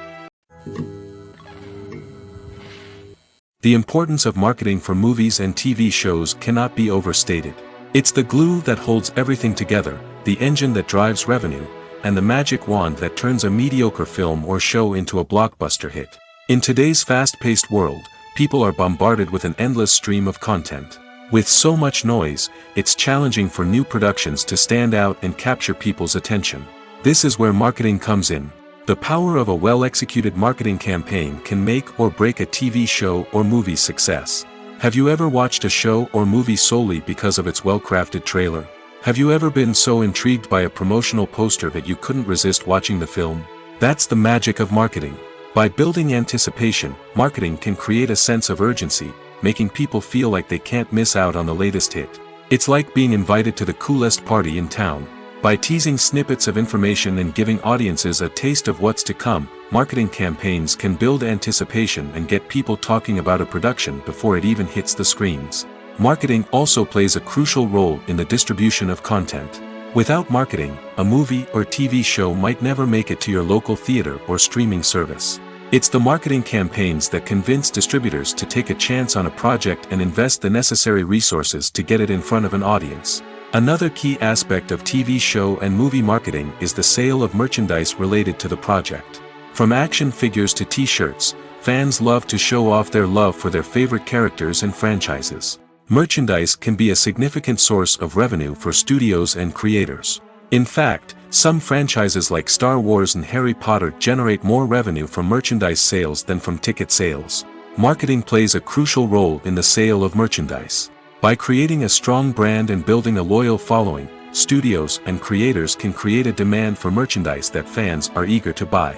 The importance of marketing for movies and TV shows cannot be overstated. It's the glue that holds everything together, the engine that drives revenue, and the magic wand that turns a mediocre film or show into a blockbuster hit. In today's fast-paced world, people are bombarded with an endless stream of content. With so much noise, it's challenging for new productions to stand out and capture people's attention. This is where marketing comes in. The power of a well-executed marketing campaign can make or break a TV show or movie's success. Have you ever watched a show or movie solely because of its well-crafted trailer? Have you ever been so intrigued by a promotional poster that you couldn't resist watching the film? That's the magic of marketing. By building anticipation, marketing can create a sense of urgency, making people feel like they can't miss out on the latest hit. It's like being invited to the coolest party in town. By teasing snippets of information and giving audiences a taste of what's to come, marketing campaigns can build anticipation and get people talking about a production before it even hits the screens. Marketing also plays a crucial role in the distribution of content. Without marketing, a movie or TV show might never make it to your local theater or streaming service. It's the marketing campaigns that convince distributors to take a chance on a project and invest the necessary resources to get it in front of an audience. Another key aspect of TV show and movie marketing is the sale of merchandise related to the project. From action figures to t-shirts, fans love to show off their love for their favorite characters and franchises. Merchandise can be a significant source of revenue for studios and creators. In fact, some franchises like Star Wars and Harry Potter generate more revenue from merchandise sales than from ticket sales. Marketing plays a crucial role in the sale of merchandise. By creating a strong brand and building a loyal following, studios and creators can create a demand for merchandise that fans are eager to buy.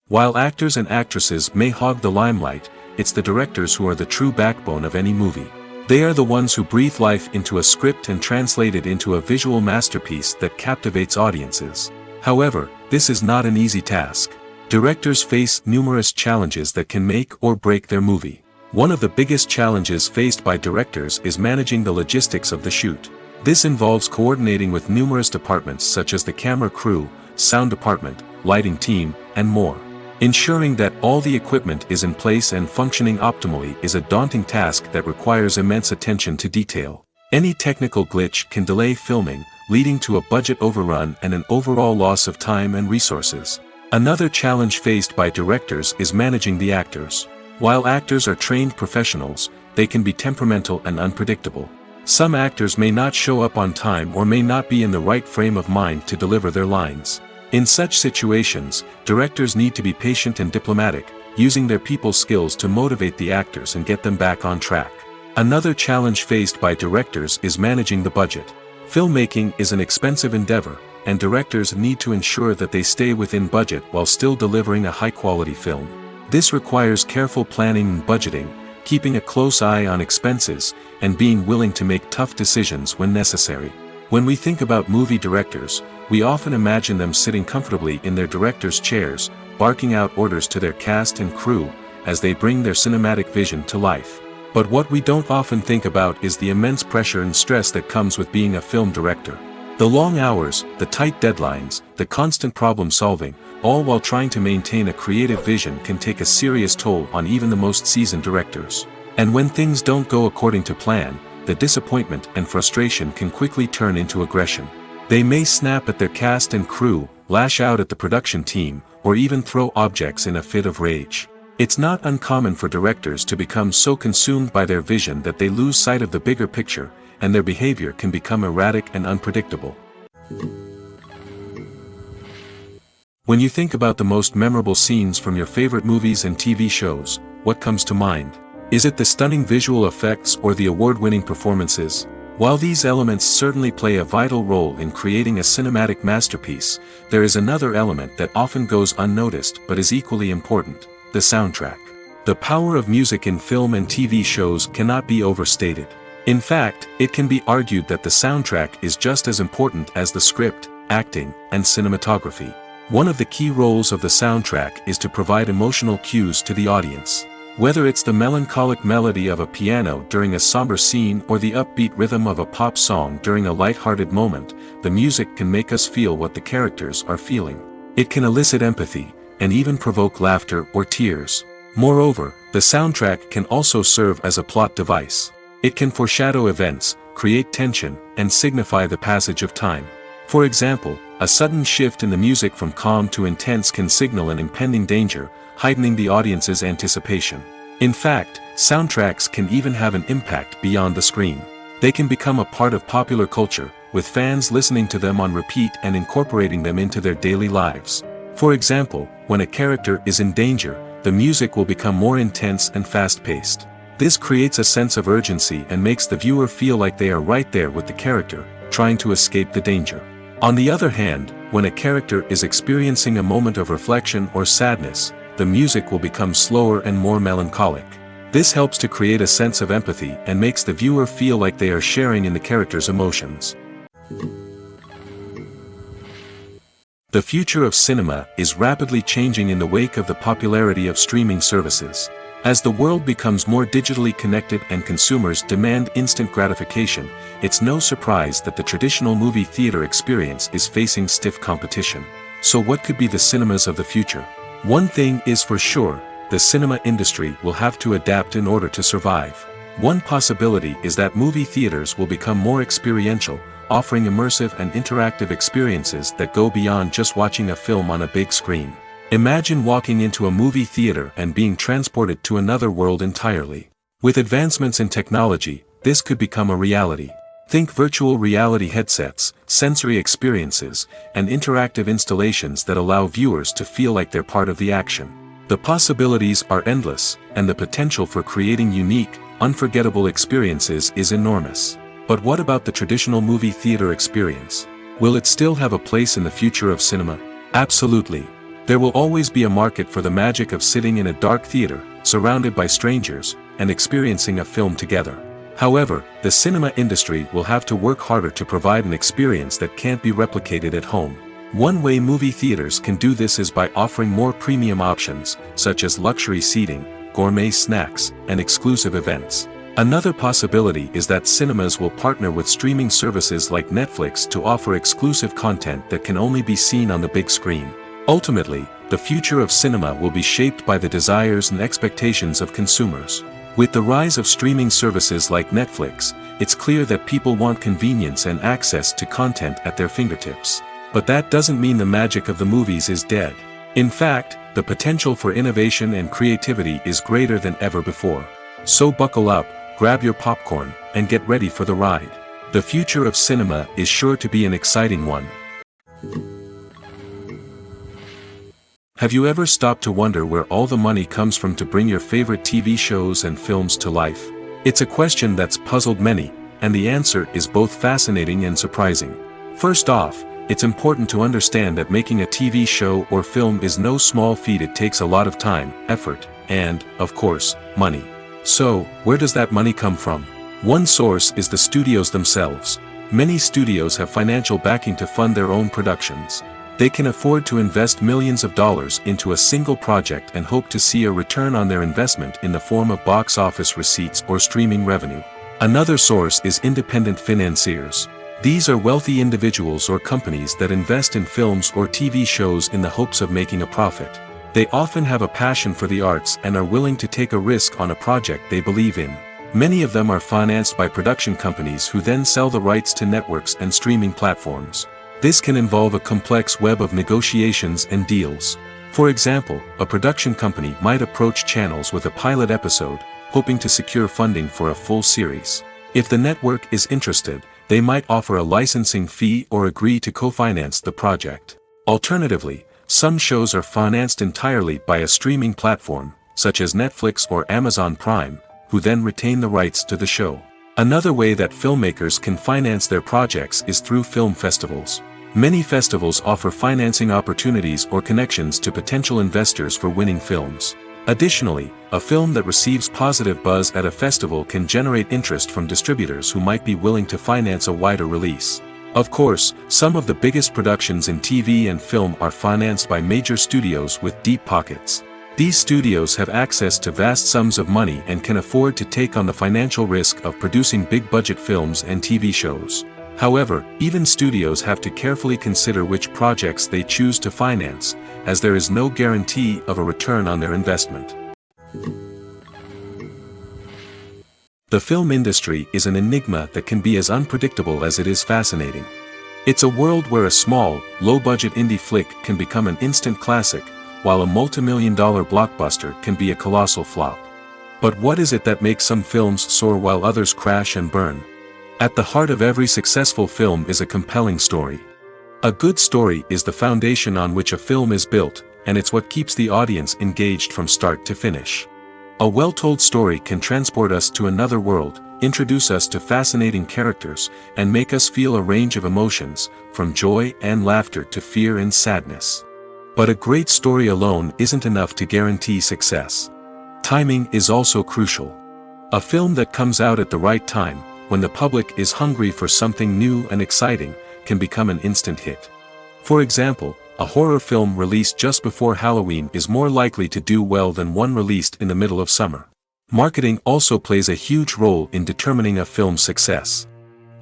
While actors and actresses may hog the limelight, it's the directors who are the true backbone of any movie. They are the ones who breathe life into a script and translate it into a visual masterpiece that captivates audiences. However, this is not an easy task. Directors face numerous challenges that can make or break their movie. One of the biggest challenges faced by directors is managing the logistics of the shoot. This involves coordinating with numerous departments such as the camera crew, sound department, lighting team, and more. Ensuring that all the equipment is in place and functioning optimally is a daunting task that requires immense attention to detail. Any technical glitch can delay filming, leading to a budget overrun and an overall loss of time and resources. Another challenge faced by directors is managing the actors. While actors are trained professionals, they can be temperamental and unpredictable. Some actors may not show up on time or may not be in the right frame of mind to deliver their lines. In such situations, directors need to be patient and diplomatic, using their people skills to motivate the actors and get them back on track. Another challenge faced by directors is managing the budget. Filmmaking is an expensive endeavor, and directors need to ensure that they stay within budget while still delivering a high-quality film. This requires careful planning and budgeting, keeping a close eye on expenses, and being willing to make tough decisions when necessary. When we think about movie directors, we often imagine them sitting comfortably in their director's chairs, barking out orders to their cast and crew, as they bring their cinematic vision to life. But what we don't often think about is the immense pressure and stress that comes with being a film director. The long hours, the tight deadlines, the constant problem solving, all while trying to maintain a creative vision can take a serious toll on even the most seasoned directors. And when things don't go according to plan, the disappointment and frustration can quickly turn into aggression. They may snap at their cast and crew, lash out at the production team, or even throw objects in a fit of rage. It's not uncommon for directors to become so consumed by their vision that they lose sight of the bigger picture, and their behavior can become erratic and unpredictable. When you think about the most memorable scenes from your favorite movies and TV shows, what comes to mind? Is it the stunning visual effects or the award-winning performances? While these elements certainly play a vital role in creating a cinematic masterpiece, there is another element that often goes unnoticed but is equally important: the soundtrack. The power of music in film and TV shows cannot be overstated. In fact, it can be argued that the soundtrack is just as important as the script, acting, and cinematography. One of the key roles of the soundtrack is to provide emotional cues to the audience. Whether it's the melancholic melody of a piano during a somber scene or the upbeat rhythm of a pop song during a light-hearted moment, the music can make us feel what the characters are feeling. It can elicit empathy, and even provoke laughter or tears. Moreover, the soundtrack can also serve as a plot device. It can foreshadow events, create tension, and signify the passage of time. For example, a sudden shift in the music from calm to intense can signal an impending danger, heightening the audience's anticipation. In fact, soundtracks can even have an impact beyond the screen. They can become a part of popular culture, with fans listening to them on repeat and incorporating them into their daily lives. For example, when a character is in danger, the music will become more intense and fast-paced. This creates a sense of urgency and makes the viewer feel like they are right there with the character, trying to escape the danger. On the other hand, when a character is experiencing a moment of reflection or sadness, the music will become slower and more melancholic. This helps to create a sense of empathy and makes the viewer feel like they are sharing in the character's emotions. The future of cinema is rapidly changing in the wake of the popularity of streaming services. As the world becomes more digitally connected and consumers demand instant gratification, it's no surprise that the traditional movie theater experience is facing stiff competition. So what could be the cinemas of the future? One thing is for sure, the cinema industry will have to adapt in order to survive. One possibility is that movie theaters will become more experiential, offering immersive and interactive experiences that go beyond just watching a film on a big screen. Imagine walking into a movie theater and being transported to another world entirely. With advancements in technology, this could become a reality. Think virtual reality headsets, sensory experiences, and interactive installations that allow viewers to feel like they're part of the action. The possibilities are endless, and the potential for creating unique, unforgettable experiences is enormous. But what about the traditional movie theater experience? Will it still have a place in the future of cinema? Absolutely. There will always be a market for the magic of sitting in a dark theater, surrounded by strangers, and experiencing a film together. However, the cinema industry will have to work harder to provide an experience that can't be replicated at home. One way movie theaters can do this is by offering more premium options, such as luxury seating, gourmet snacks, and exclusive events. Another possibility is that cinemas will partner with streaming services like Netflix to offer exclusive content that can only be seen on the big screen. Ultimately, the future of cinema will be shaped by the desires and expectations of consumers. With the rise of streaming services like Netflix, it's clear that people want convenience and access to content at their fingertips. But that doesn't mean the magic of the movies is dead. In fact, the potential for innovation and creativity is greater than ever before. So buckle up, grab your popcorn, and get ready for the ride. The future of cinema is sure to be an exciting one. Have you ever stopped to wonder where all the money comes from to bring your favorite TV shows and films to life? It's a question that's puzzled many, and the answer is both fascinating and surprising. First off, it's important to understand that making a TV show or film is no small feat. It takes a lot of time, effort, and, of course, money. So, where does that money come from? One source is the studios themselves. Many studios have financial backing to fund their own productions. They can afford to invest millions of dollars into a single project and hope to see a return on their investment in the form of box office receipts or streaming revenue. Another source is independent financiers. These are wealthy individuals or companies that invest in films or TV shows in the hopes of making a profit. They often have a passion for the arts and are willing to take a risk on a project they believe in. Many of them are financed by production companies who then sell the rights to networks and streaming platforms. This can involve a complex web of negotiations and deals. For example, a production company might approach channels with a pilot episode, hoping to secure funding for a full series. If the network is interested, they might offer a licensing fee or agree to co-finance the project. Alternatively, some shows are financed entirely by a streaming platform, such as Netflix or Amazon Prime, who then retain the rights to the show. Another way that filmmakers can finance their projects is through film festivals. Many festivals offer financing opportunities or connections to potential investors for winning films. Additionally, a film that receives positive buzz at a festival can generate interest from distributors who might be willing to finance a wider release. Of course, some of the biggest productions in TV and film are financed by major studios with deep pockets. These studios have access to vast sums of money and can afford to take on the financial risk of producing big-budget films and TV shows. However, even studios have to carefully consider which projects they choose to finance, as there is no guarantee of a return on their investment. The film industry is an enigma that can be as unpredictable as it is fascinating. It's a world where a small, low-budget indie flick can become an instant classic, while a multi-million-dollar blockbuster can be a colossal flop. But what is it that makes some films soar while others crash and burn? At the heart of every successful film is a compelling story. A good story is the foundation on which a film is built, and it's what keeps the audience engaged from start to finish. A well-told story can transport us to another world, introduce us to fascinating characters, and make us feel a range of emotions, from joy and laughter to fear and sadness. But a great story alone isn't enough to guarantee success. Timing is also crucial. A film that comes out at the right time, when the public is hungry for something new and exciting, can become an instant hit. For example, a horror film released just before Halloween is more likely to do well than one released in the middle of summer. Marketing also plays a huge role in determining a film's success.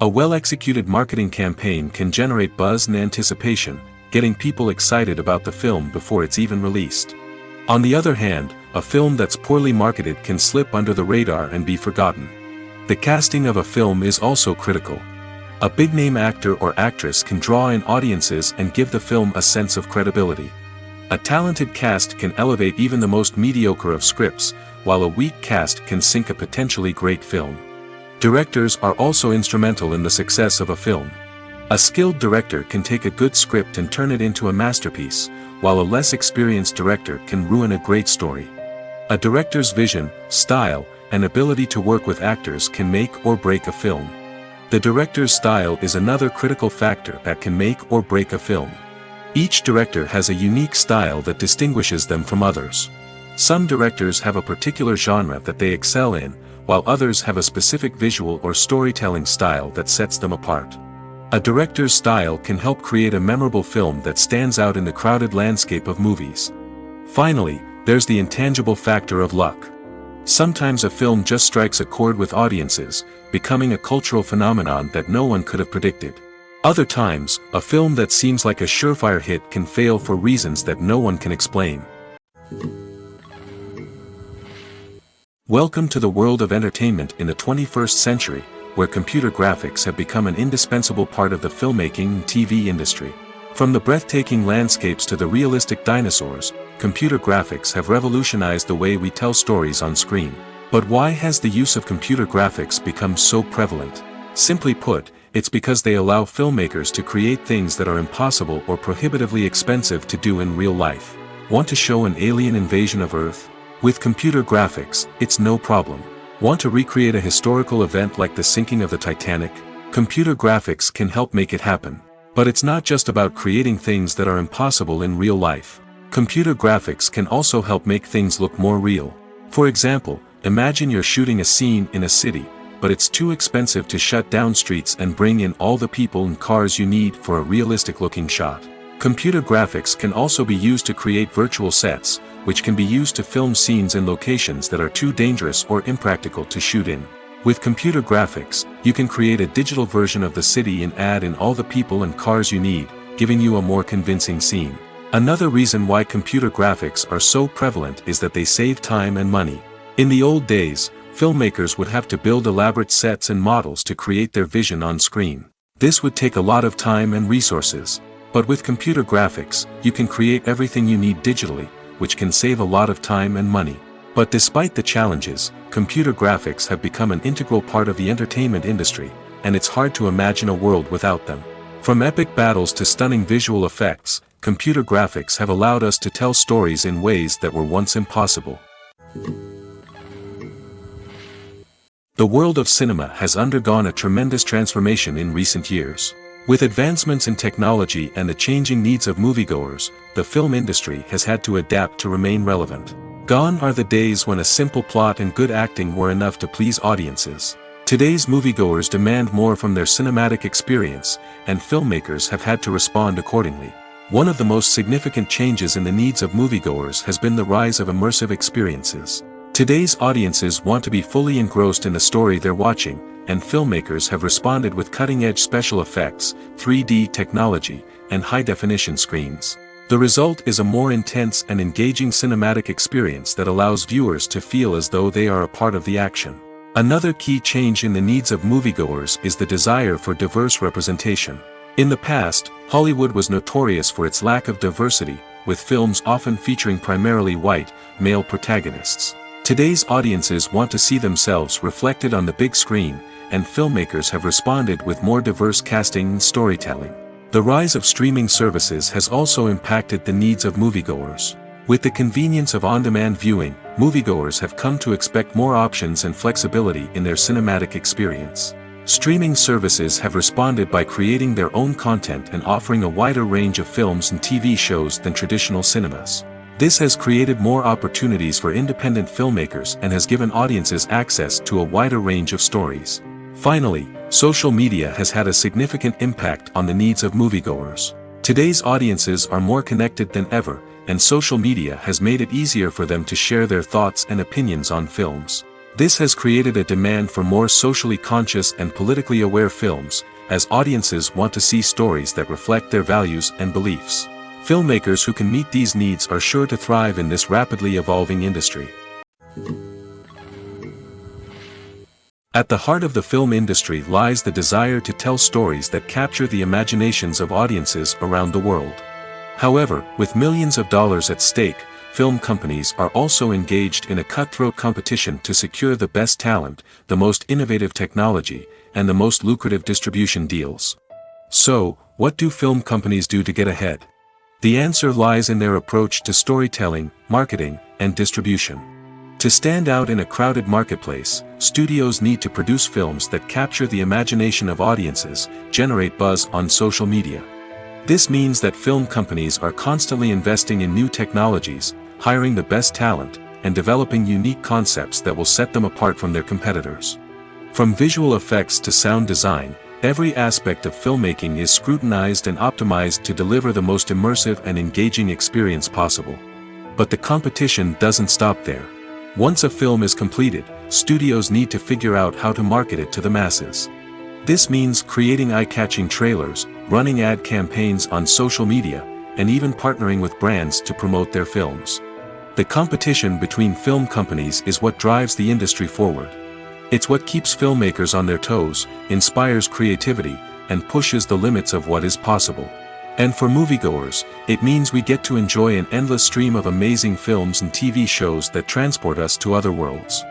A well-executed marketing campaign can generate buzz and anticipation, getting people excited about the film before it's even released. On the other hand, a film that's poorly marketed can slip under the radar and be forgotten. The casting of a film is also critical. A big-name actor or actress can draw in audiences and give the film a sense of credibility. A talented cast can elevate even the most mediocre of scripts, while a weak cast can sink a potentially great film. Directors are also instrumental in the success of a film. A skilled director can take a good script and turn it into a masterpiece, while a less experienced director can ruin a great story. A director's vision, style, and ability to work with actors can make or break a film. The director's style is another critical factor that can make or break a film. Each director has a unique style that distinguishes them from others. Some directors have a particular genre that they excel in, while others have a specific visual or storytelling style that sets them apart. A director's style can help create a memorable film that stands out in the crowded landscape of movies. Finally, there's the intangible factor of luck. Sometimes a film just strikes a chord with audiences, becoming a cultural phenomenon that no one could have predicted. Other times, a film that seems like a surefire hit can fail for reasons that no one can explain. Welcome to the world of entertainment in the 21st century, where computer graphics have become an indispensable part of the filmmaking and TV industry. From the breathtaking landscapes to the realistic dinosaurs, computer graphics have revolutionized the way we tell stories on screen. But why has the use of computer graphics become so prevalent? Simply put, it's because they allow filmmakers to create things that are impossible or prohibitively expensive to do in real life. Want to show an alien invasion of Earth? With computer graphics, it's no problem. Want to recreate a historical event like the sinking of the Titanic? Computer graphics can help make it happen. But it's not just about creating things that are impossible in real life. Computer graphics can also help make things look more real. For example, imagine you're shooting a scene in a city, but it's too expensive to shut down streets and bring in all the people and cars you need for a realistic-looking shot. Computer graphics can also be used to create virtual sets, which can be used to film scenes in locations that are too dangerous or impractical to shoot in. With computer graphics, you can create a digital version of the city and add in all the people and cars you need, giving you a more convincing scene. Another reason why computer graphics are so prevalent is that they save time and money. In the old days, filmmakers would have to build elaborate sets and models to create their vision on screen. This would take a lot of time and resources. But with computer graphics, you can create everything you need digitally, which can save a lot of time and money. But despite the challenges, computer graphics have become an integral part of the entertainment industry, and it's hard to imagine a world without them. From epic battles to stunning visual effects, computer graphics have allowed us to tell stories in ways that were once impossible. The world of cinema has undergone a tremendous transformation in recent years. With advancements in technology and the changing needs of moviegoers, the film industry has had to adapt to remain relevant. Gone are the days when a simple plot and good acting were enough to please audiences. Today's moviegoers demand more from their cinematic experience, and filmmakers have had to respond accordingly. One of the most significant changes in the needs of moviegoers has been the rise of immersive experiences. Today's audiences want to be fully engrossed in the story they're watching, and filmmakers have responded with cutting-edge special effects, 3D technology, and high-definition screens. The result is a more intense and engaging cinematic experience that allows viewers to feel as though they are a part of the action. Another key change in the needs of moviegoers is the desire for diverse representation. In the past, Hollywood was notorious for its lack of diversity, with films often featuring primarily white, male protagonists. Today's audiences want to see themselves reflected on the big screen, and filmmakers have responded with more diverse casting and storytelling. The rise of streaming services has also impacted the needs of moviegoers. With the convenience of on-demand viewing, moviegoers have come to expect more options and flexibility in their cinematic experience. Streaming services have responded by creating their own content and offering a wider range of films and TV shows than traditional cinemas. This has created more opportunities for independent filmmakers and has given audiences access to a wider range of stories. Finally, social media has had a significant impact on the needs of moviegoers. Today's audiences are more connected than ever, and social media has made it easier for them to share their thoughts and opinions on films. This has created a demand for more socially conscious and politically aware films, as audiences want to see stories that reflect their values and beliefs. Filmmakers who can meet these needs are sure to thrive in this rapidly evolving industry. At the heart of the film industry lies the desire to tell stories that capture the imaginations of audiences around the world. However, with millions of dollars at stake, film companies are also engaged in a cutthroat competition to secure the best talent, the most innovative technology, and the most lucrative distribution deals. So, what do film companies do to get ahead? The answer lies in their approach to storytelling, marketing, and distribution. To stand out in a crowded marketplace, studios need to produce films that capture the imagination of audiences, generate buzz on social media. This means that film companies are constantly investing in new technologies, hiring the best talent, and developing unique concepts that will set them apart from their competitors. From visual effects to sound design, every aspect of filmmaking is scrutinized and optimized to deliver the most immersive and engaging experience possible. But the competition doesn't stop there. Once a film is completed, studios need to figure out how to market it to the masses. This means creating eye-catching trailers, running ad campaigns on social media, and even partnering with brands to promote their films. The competition between film companies is what drives the industry forward. It's what keeps filmmakers on their toes, inspires creativity, and pushes the limits of what is possible. And for moviegoers, it means we get to enjoy an endless stream of amazing films and TV shows that transport us to other worlds.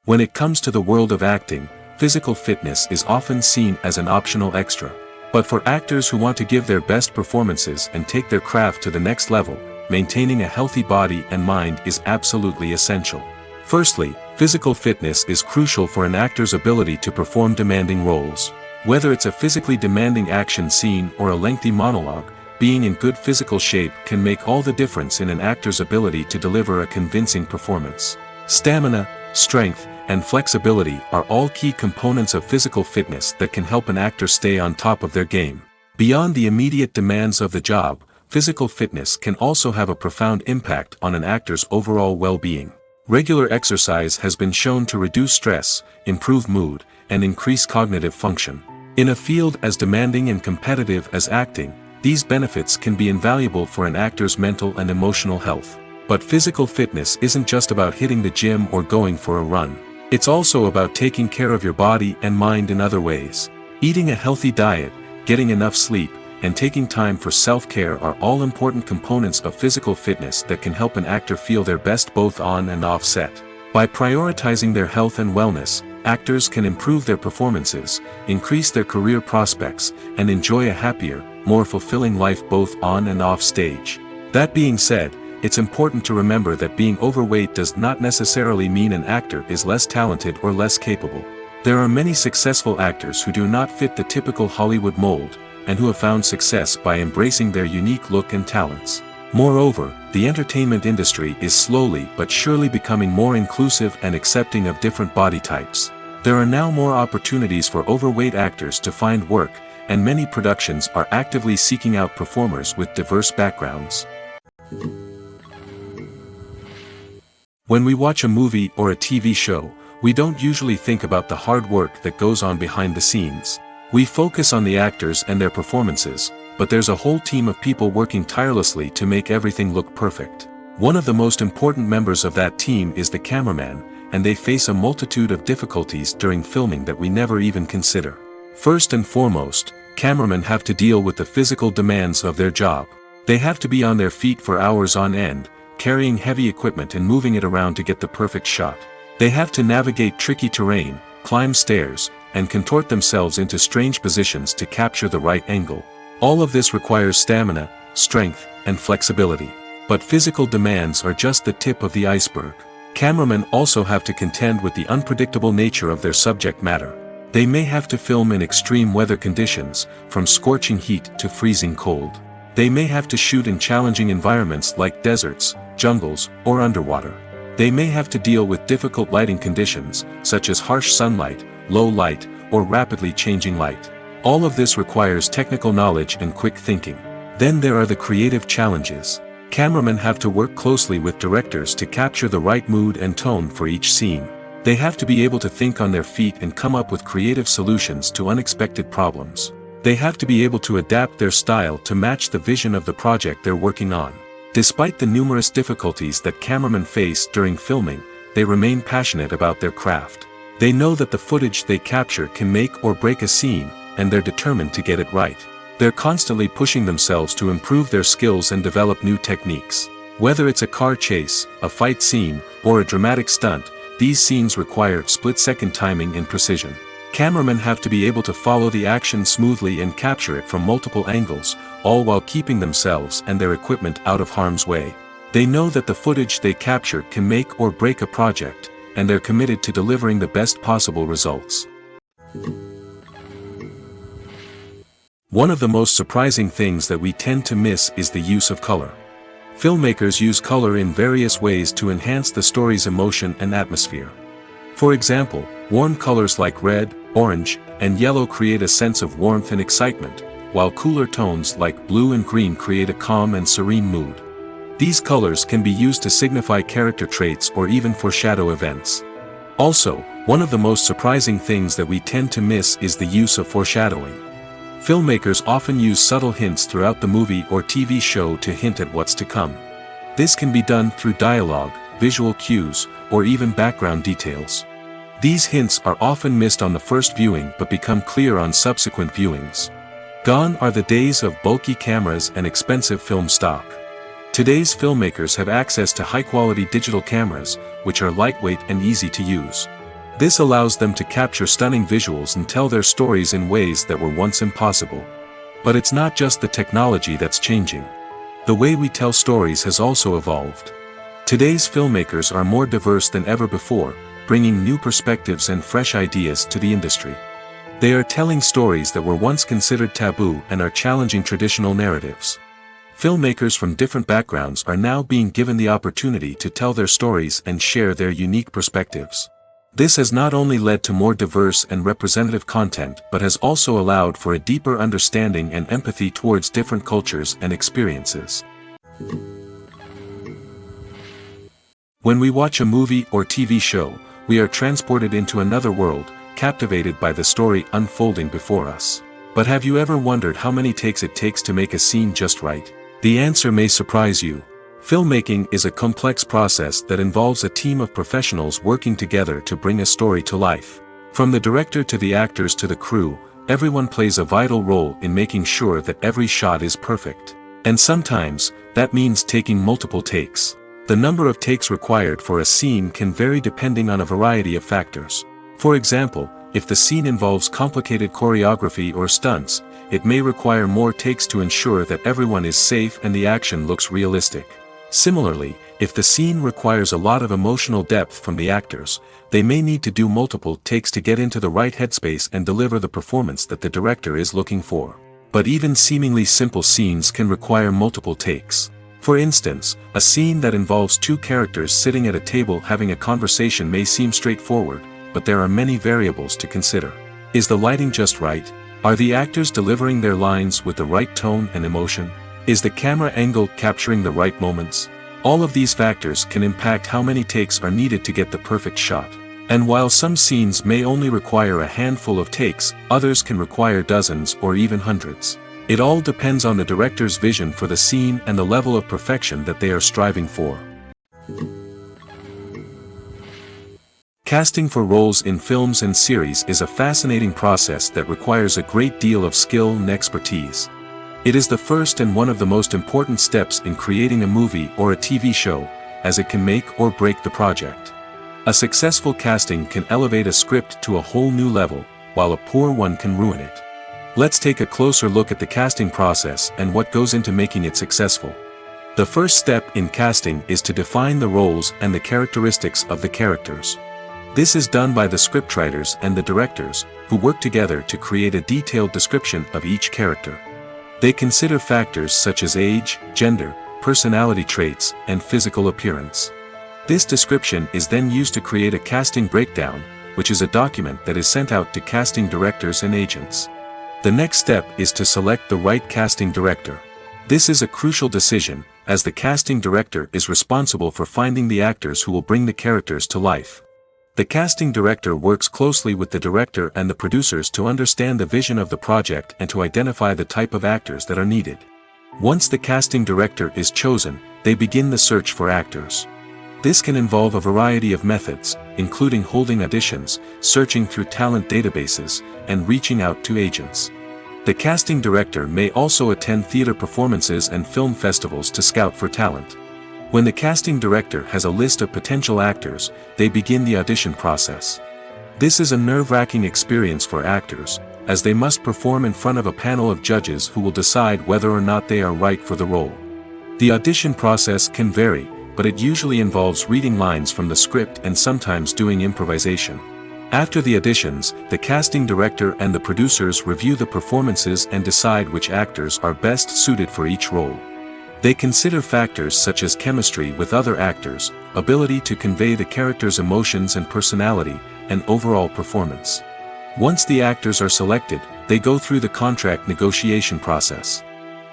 When it comes to the world of acting, physical fitness is often seen as an optional extra. But for actors who want to give their best performances and take their craft to the next level, maintaining a healthy body and mind is absolutely essential. Firstly, physical fitness is crucial for an actor's ability to perform demanding roles. Whether it's a physically demanding action scene or a lengthy monologue, being in good physical shape can make all the difference in an actor's ability to deliver a convincing performance. Stamina, strength, and flexibility are all key components of physical fitness that can help an actor stay on top of their game. Beyond the immediate demands of the job, physical fitness can also have a profound impact on an actor's overall well-being. Regular exercise has been shown to reduce stress, improve mood, and increase cognitive function. In a field as demanding and competitive as acting, these benefits can be invaluable for an actor's mental and emotional health. But physical fitness isn't just about hitting the gym or going for a run. It's also about taking care of your body and mind in other ways. Eating a healthy diet, getting enough sleep, and taking time for self-care are all important components of physical fitness that can help an actor feel their best both on and off set. By prioritizing their health and wellness, actors can improve their performances, increase their career prospects, and enjoy a happier, more fulfilling life both on and off stage. That being said, it's important to remember that being overweight does not necessarily mean an actor is less talented or less capable. There are many successful actors who do not fit the typical Hollywood mold, and who have found success by embracing their unique look and talents. Moreover, the entertainment industry is slowly but surely becoming more inclusive and accepting of different body types. There are now more opportunities for overweight actors to find work, and many productions are actively seeking out performers with diverse backgrounds. When we watch a movie or a TV show, we don't usually think about the hard work that goes on behind the scenes. We focus on the actors and their performances, but there's a whole team of people working tirelessly to make everything look perfect. One of the most important members of that team is the cameraman, and they face a multitude of difficulties during filming that we never even consider. First and foremost, cameramen have to deal with the physical demands of their job. They have to be on their feet for hours on end, carrying heavy equipment and moving it around to get the perfect shot. They have to navigate tricky terrain, climb stairs, and contort themselves into strange positions to capture the right angle. All of this requires stamina, strength, and flexibility. But physical demands are just the tip of the iceberg. Cameramen also have to contend with the unpredictable nature of their subject matter. They may have to film in extreme weather conditions, from scorching heat to freezing cold. They may have to shoot in challenging environments like deserts, jungles, or underwater. They may have to deal with difficult lighting conditions, such as harsh sunlight, low light, or rapidly changing light. All of this requires technical knowledge and quick thinking. Then there are the creative challenges. Cameramen have to work closely with directors to capture the right mood and tone for each scene. They have to be able to think on their feet and come up with creative solutions to unexpected problems. They have to be able to adapt their style to match the vision of the project they're working on. Despite the numerous difficulties that cameramen face during filming, they remain passionate about their craft. They know that the footage they capture can make or break a scene, and they're determined to get it right. They're constantly pushing themselves to improve their skills and develop new techniques. Whether it's a car chase, a fight scene, or a dramatic stunt, these scenes require split-second timing and precision. Cameramen have to be able to follow the action smoothly and capture it from multiple angles, all while keeping themselves and their equipment out of harm's way. They know that the footage they capture can make or break a project, and they're committed to delivering the best possible results. One of the most surprising things that we tend to miss is the use of color. Filmmakers use color in various ways to enhance the story's emotion and atmosphere. For example, warm colors like red, orange, and yellow create a sense of warmth and excitement, while cooler tones like blue and green create a calm and serene mood. These colors can be used to signify character traits or even foreshadow events. Also, one of the most surprising things that we tend to miss is the use of foreshadowing. Filmmakers often use subtle hints throughout the movie or TV show to hint at what's to come. This can be done through dialogue, visual cues, or even background details. These hints are often missed on the first viewing but become clear on subsequent viewings. Gone are the days of bulky cameras and expensive film stock. Today's filmmakers have access to high-quality digital cameras, which are lightweight and easy to use. This allows them to capture stunning visuals and tell their stories in ways that were once impossible. But it's not just the technology that's changing. The way we tell stories has also evolved. Today's filmmakers are more diverse than ever before, bringing new perspectives and fresh ideas to the industry. They are telling stories that were once considered taboo and are challenging traditional narratives. Filmmakers from different backgrounds are now being given the opportunity to tell their stories and share their unique perspectives. This has not only led to more diverse and representative content but has also allowed for a deeper understanding and empathy towards different cultures and experiences. When we watch a movie or TV show, we are transported into another world, captivated by the story unfolding before us. But have you ever wondered how many takes it takes to make a scene just right? The answer may surprise you. Filmmaking is a complex process that involves a team of professionals working together to bring a story to life. From the director to the actors to the crew, everyone plays a vital role in making sure that every shot is perfect. And sometimes, that means taking multiple takes. The number of takes required for a scene can vary depending on a variety of factors. For example, if the scene involves complicated choreography or stunts, it may require more takes to ensure that everyone is safe and the action looks realistic. Similarly, if the scene requires a lot of emotional depth from the actors, they may need to do multiple takes to get into the right headspace and deliver the performance that the director is looking for. But even seemingly simple scenes can require multiple takes. For instance, a scene that involves two characters sitting at a table having a conversation may seem straightforward, but there are many variables to consider. Is the lighting just right? Are the actors delivering their lines with the right tone and emotion? Is the camera angle capturing the right moments? All of these factors can impact how many takes are needed to get the perfect shot. And while some scenes may only require a handful of takes, others can require dozens or even hundreds. It all depends on the director's vision for the scene and the level of perfection that they are striving for. Casting for roles in films and series is a fascinating process that requires a great deal of skill and expertise. It is the first and one of the most important steps in creating a movie or a TV show, as it can make or break the project. A successful casting can elevate a script to a whole new level, while a poor one can ruin it. Let's take a closer look at the casting process and what goes into making it successful. The first step in casting is to define the roles and the characteristics of the characters. This is done by the scriptwriters and the directors, who work together to create a detailed description of each character. They consider factors such as age, gender, personality traits, and physical appearance. This description is then used to create a casting breakdown, which is a document that is sent out to casting directors and agents. The next step is to select the right casting director. This is a crucial decision, as the casting director is responsible for finding the actors who will bring the characters to life. The casting director works closely with the director and the producers to understand the vision of the project and to identify the type of actors that are needed. Once the casting director is chosen, they begin the search for actors. This can involve a variety of methods, including holding auditions, searching through talent databases, and reaching out to agents. The casting director may also attend theater performances and film festivals to scout for talent. When the casting director has a list of potential actors, they begin the audition process. This is a nerve-wracking experience for actors, as they must perform in front of a panel of judges who will decide whether or not they are right for the role. The audition process can vary, but it usually involves reading lines from the script and sometimes doing improvisation. After the auditions, the casting director and the producers review the performances and decide which actors are best suited for each role. They consider factors such as chemistry with other actors, ability to convey the character's emotions and personality, and overall performance. Once the actors are selected, they go through the contract negotiation process.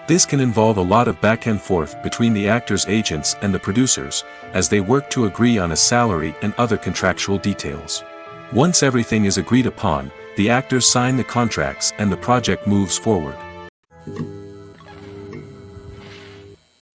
This can involve a lot of back and forth between the actors' agents and the producers, as they work to agree on a salary and other contractual details. Once everything is agreed upon, the actors sign the contracts and the project moves forward.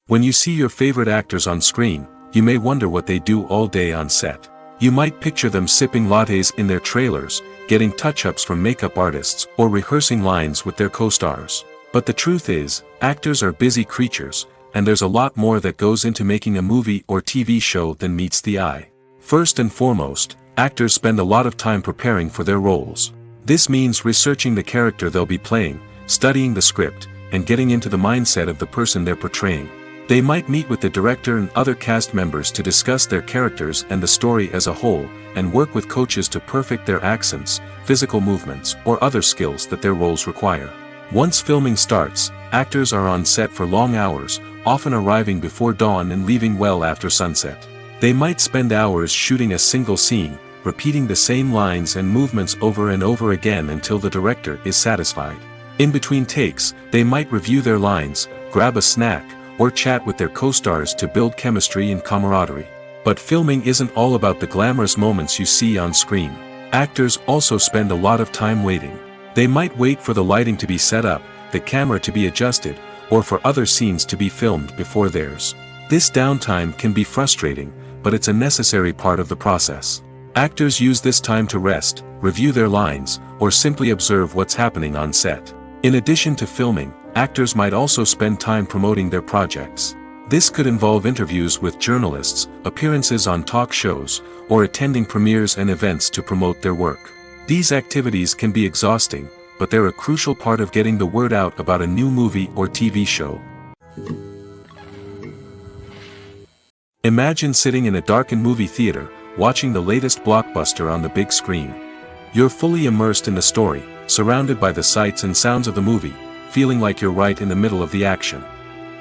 When you see your favorite actors on screen, you may wonder what they do all day on set. You might picture them sipping lattes in their trailers, getting touch-ups from makeup artists, or rehearsing lines with their co-stars. But the truth is, actors are busy creatures, and there's a lot more that goes into making a movie or TV show than meets the eye. First and foremost, actors spend a lot of time preparing for their roles. This means researching the character they'll be playing, studying the script, and getting into the mindset of the person they're portraying. They might meet with the director and other cast members to discuss their characters and the story as a whole, and work with coaches to perfect their accents, physical movements, or other skills that their roles require. Once filming starts, actors are on set for long hours, often arriving before dawn and leaving well after sunset. They might spend hours shooting a single scene, repeating the same lines and movements over and over again until the director is satisfied. In between takes, they might review their lines, grab a snack, or chat with their co-stars to build chemistry and camaraderie. But filming isn't all about the glamorous moments you see on screen. Actors also spend a lot of time waiting. They might wait for the lighting to be set up, the camera to be adjusted, or for other scenes to be filmed before theirs. This downtime can be frustrating, but it's a necessary part of the process. Actors use this time to rest, review their lines, or simply observe what's happening on set. In addition to filming, actors might also spend time promoting their projects. This could involve interviews with journalists, appearances on talk shows, or attending premieres and events to promote their work. These activities can be exhausting, but they're a crucial part of getting the word out about a new movie or TV show. Imagine sitting in a darkened movie theater, watching the latest blockbuster on the big screen. You're fully immersed in the story, surrounded by the sights and sounds of the movie, feeling like you're right in the middle of the action.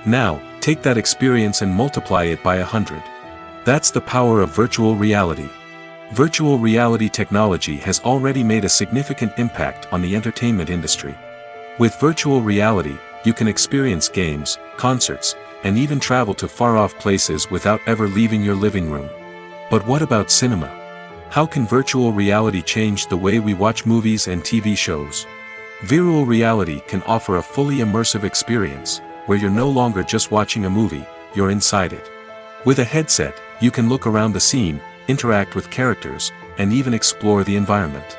Now, take that experience and multiply it by 100. That's the power of virtual reality. Virtual reality technology has already made a significant impact on the entertainment industry. With virtual reality, you can experience games, concerts, and even travel to far-off places without ever leaving your living room. But what about cinema? How can virtual reality change the way we watch movies and TV shows? Virtual reality can offer a fully immersive experience, where you're no longer just watching a movie, you're inside it. With a headset, you can look around the scene, interact with characters, and even explore the environment.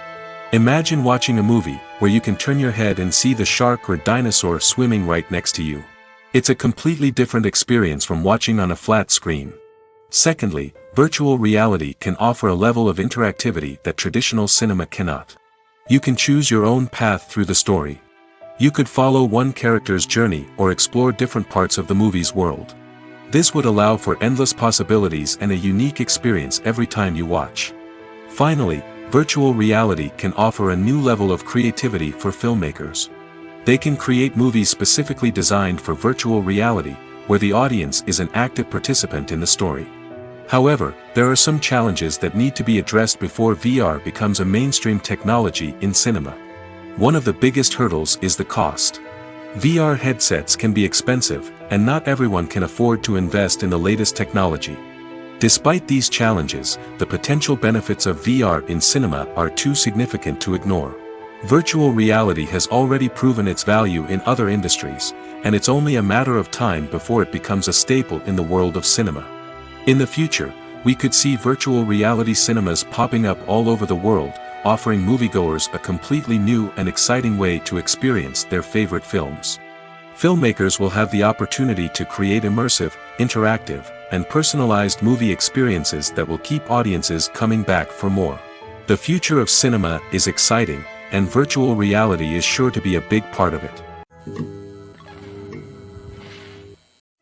Imagine watching a movie, where you can turn your head and see the shark or dinosaur swimming right next to you. It's a completely different experience from watching on a flat screen. Secondly, virtual reality can offer a level of interactivity that traditional cinema cannot. You can choose your own path through the story. You could follow one character's journey or explore different parts of the movie's world. This would allow for endless possibilities and a unique experience every time you watch. Finally, virtual reality can offer a new level of creativity for filmmakers. They can create movies specifically designed for virtual reality, where the audience is an active participant in the story. However, there are some challenges that need to be addressed before VR becomes a mainstream technology in cinema. One of the biggest hurdles is the cost. VR headsets can be expensive, and not everyone can afford to invest in the latest technology. Despite these challenges, the potential benefits of VR in cinema are too significant to ignore. Virtual reality has already proven its value in other industries, and it's only a matter of time before it becomes a staple in the world of cinema. In the future, we could see virtual reality cinemas popping up all over the world, offering moviegoers a completely new and exciting way to experience their favorite films. Filmmakers will have the opportunity to create immersive, interactive, and personalized movie experiences that will keep audiences coming back for more. The future of cinema is exciting, and virtual reality is sure to be a big part of it.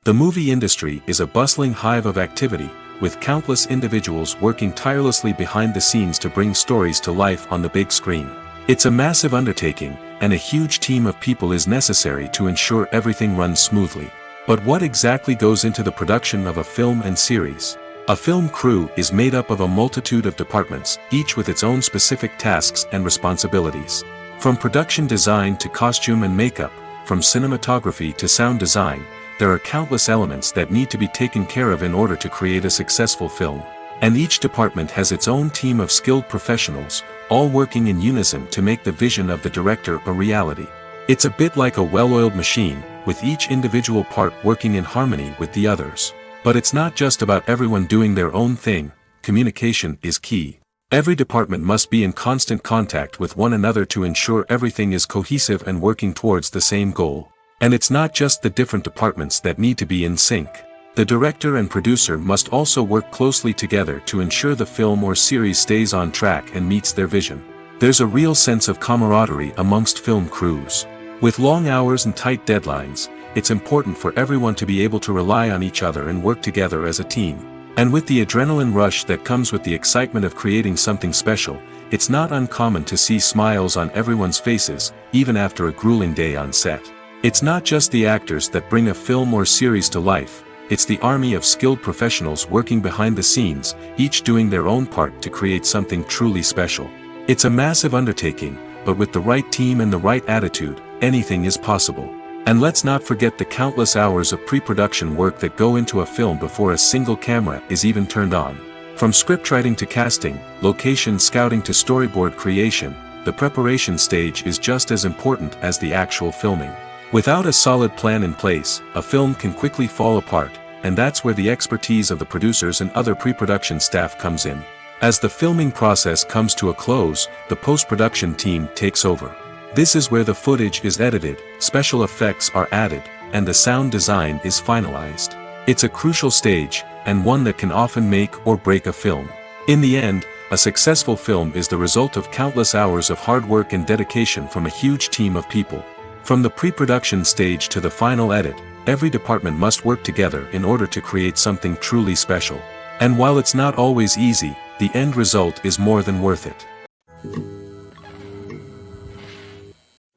The movie industry is a bustling hive of activity, with countless individuals working tirelessly behind the scenes to bring stories to life on the big screen. It's a massive undertaking, and a huge team of people is necessary to ensure everything runs smoothly. But what exactly goes into the production of a film and series? A film crew is made up of a multitude of departments, each with its own specific tasks and responsibilities. From production design to costume and makeup, from cinematography to sound design, there are countless elements that need to be taken care of in order to create a successful film. And each department has its own team of skilled professionals, all working in unison to make the vision of the director a reality. It's a bit like a well-oiled machine, with each individual part working in harmony with the others. But it's not just about everyone doing their own thing. Communication is key. Every department must be in constant contact with one another to ensure everything is cohesive and working towards the same goal. And it's not just the different departments that need to be in sync. The director and producer must also work closely together to ensure the film or series stays on track and meets their vision. There's a real sense of camaraderie amongst film crews. With long hours and tight deadlines, it's important for everyone to be able to rely on each other and work together as a team. And with the adrenaline rush that comes with the excitement of creating something special, it's not uncommon to see smiles on everyone's faces, even after a grueling day on set. It's not just the actors that bring a film or series to life, it's the army of skilled professionals working behind the scenes, each doing their own part to create something truly special. It's a massive undertaking, but with the right team and the right attitude, anything is possible. And let's not forget the countless hours of pre-production work that go into a film before a single camera is even turned on. From scriptwriting to casting, location scouting to storyboard creation, the preparation stage is just as important as the actual filming. Without a solid plan in place, a film can quickly fall apart, and that's where the expertise of the producers and other pre-production staff comes in. As the filming process comes to a close, the post-production team takes over. This is where the footage is edited, special effects are added, and the sound design is finalized. It's a crucial stage, and one that can often make or break a film. In the end, a successful film is the result of countless hours of hard work and dedication from a huge team of people. From the pre-production stage to the final edit, every department must work together in order to create something truly special. And while it's not always easy, the end result is more than worth it.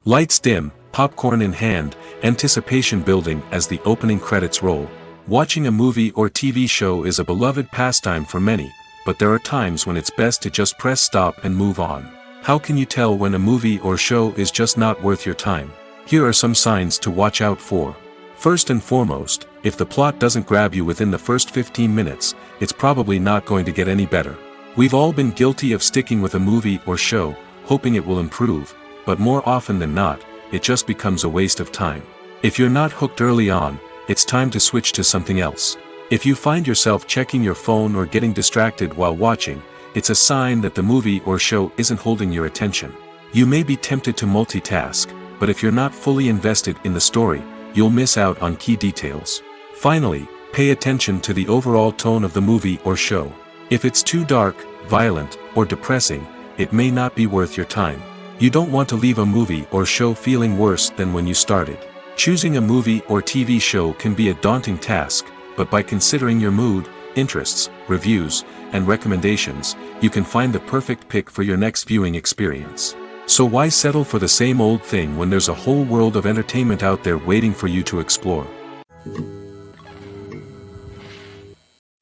Lights dim, popcorn in hand, anticipation building as the opening credits roll. Watching a movie or TV show is a beloved pastime for many, but there are times when it's best to just press stop and move on. How can you tell when a movie or show is just not worth your time? Here are some signs to watch out for. First and foremost, if the plot doesn't grab you within the first 15 minutes, it's probably not going to get any better. We've all been guilty of sticking with a movie or show, hoping it will improve, but more often than not, it just becomes a waste of time. If you're not hooked early on, it's time to switch to something else. If you find yourself checking your phone or getting distracted while watching, it's a sign that the movie or show isn't holding your attention. You may be tempted to multitask, but if you're not fully invested in the story, you'll miss out on key details. Finally, Pay attention to the overall tone of the movie or show. If it's too dark, violent, or depressing, it may not be worth your time. You don't want to leave a movie or show feeling worse than when you started. Choosing a movie or TV show can be a daunting task, but by considering your mood, interests, reviews, and recommendations, you can find the perfect pick for your next viewing experience. So why settle for the same old thing when there's a whole world of entertainment out there waiting for you to explore?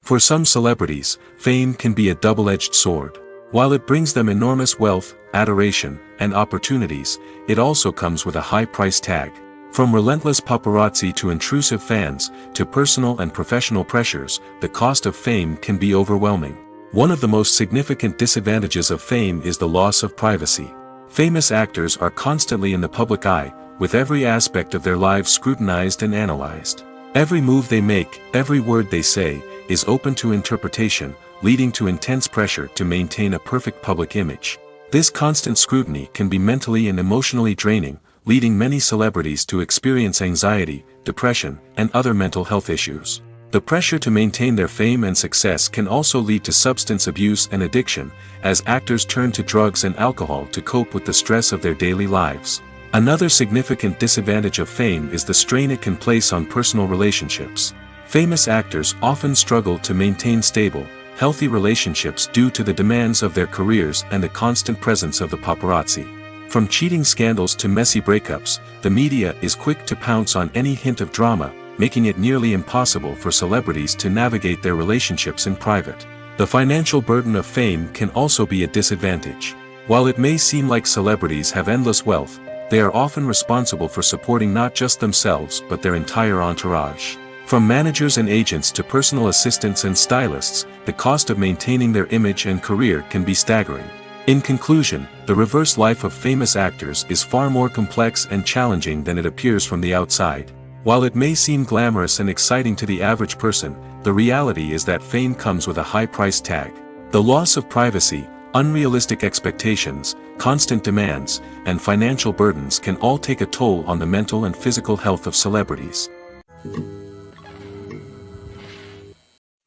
For some celebrities, fame can be a double-edged sword. While it brings them enormous wealth, adoration, and opportunities, it also comes with a high price tag. From relentless paparazzi to intrusive fans, to personal and professional pressures, the cost of fame can be overwhelming. One of the most significant disadvantages of fame is the loss of privacy. Famous actors are constantly in the public eye, with every aspect of their lives scrutinized and analyzed. Every move they make, every word they say, is open to interpretation, leading to intense pressure to maintain a perfect public image. This constant scrutiny can be mentally and emotionally draining, leading many celebrities to experience anxiety, depression, and other mental health issues. The pressure to maintain their fame and success can also lead to substance abuse and addiction, as actors turn to drugs and alcohol to cope with the stress of their daily lives. Another significant disadvantage of fame is the strain it can place on personal relationships. Famous actors often struggle to maintain stable, healthy relationships due to the demands of their careers and the constant presence of the paparazzi. From cheating scandals to messy breakups, the media is quick to pounce on any hint of drama, making it nearly impossible for celebrities to navigate their relationships in private. The financial burden of fame can also be a disadvantage. While it may seem like celebrities have endless wealth, they are often responsible for supporting not just themselves but their entire entourage. From managers and agents to personal assistants and stylists, the cost of maintaining their image and career can be staggering. In conclusion, the reverse life of famous actors is far more complex and challenging than it appears from the outside. While it may seem glamorous and exciting to the average person, the reality is that fame comes with a high price tag. The loss of privacy, unrealistic expectations, constant demands, and financial burdens can all take a toll on the mental and physical health of celebrities.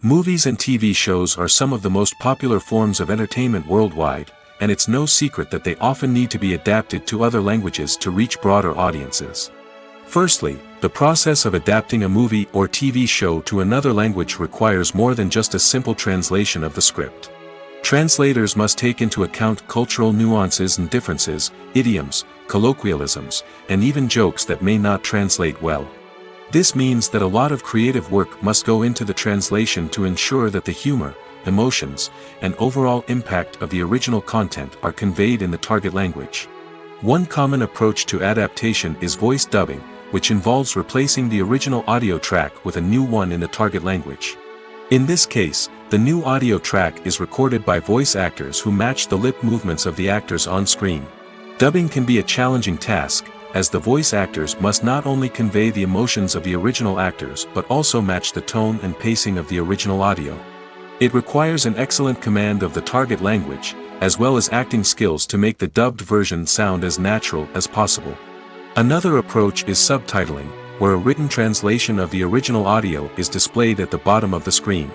Movies and TV shows are some of the most popular forms of entertainment worldwide, and it's no secret that they often need to be adapted to other languages to reach broader audiences. Firstly, the process of adapting a movie or TV show to another language requires more than just a simple translation of the script. Translators must take into account cultural nuances and differences, idioms, colloquialisms, and even jokes that may not translate well. This means that a lot of creative work must go into the translation to ensure that the humor, emotions, and overall impact of the original content are conveyed in the target language. One common approach to adaptation is voice dubbing, which involves replacing the original audio track with a new one in the target language. In this case, the new audio track is recorded by voice actors who match the lip movements of the actors on screen. Dubbing can be a challenging task, as the voice actors must not only convey the emotions of the original actors but also match the tone and pacing of the original audio. It requires an excellent command of the target language, as well as acting skills to make the dubbed version sound as natural as possible. Another approach is subtitling, where a written translation of the original audio is displayed at the bottom of the screen.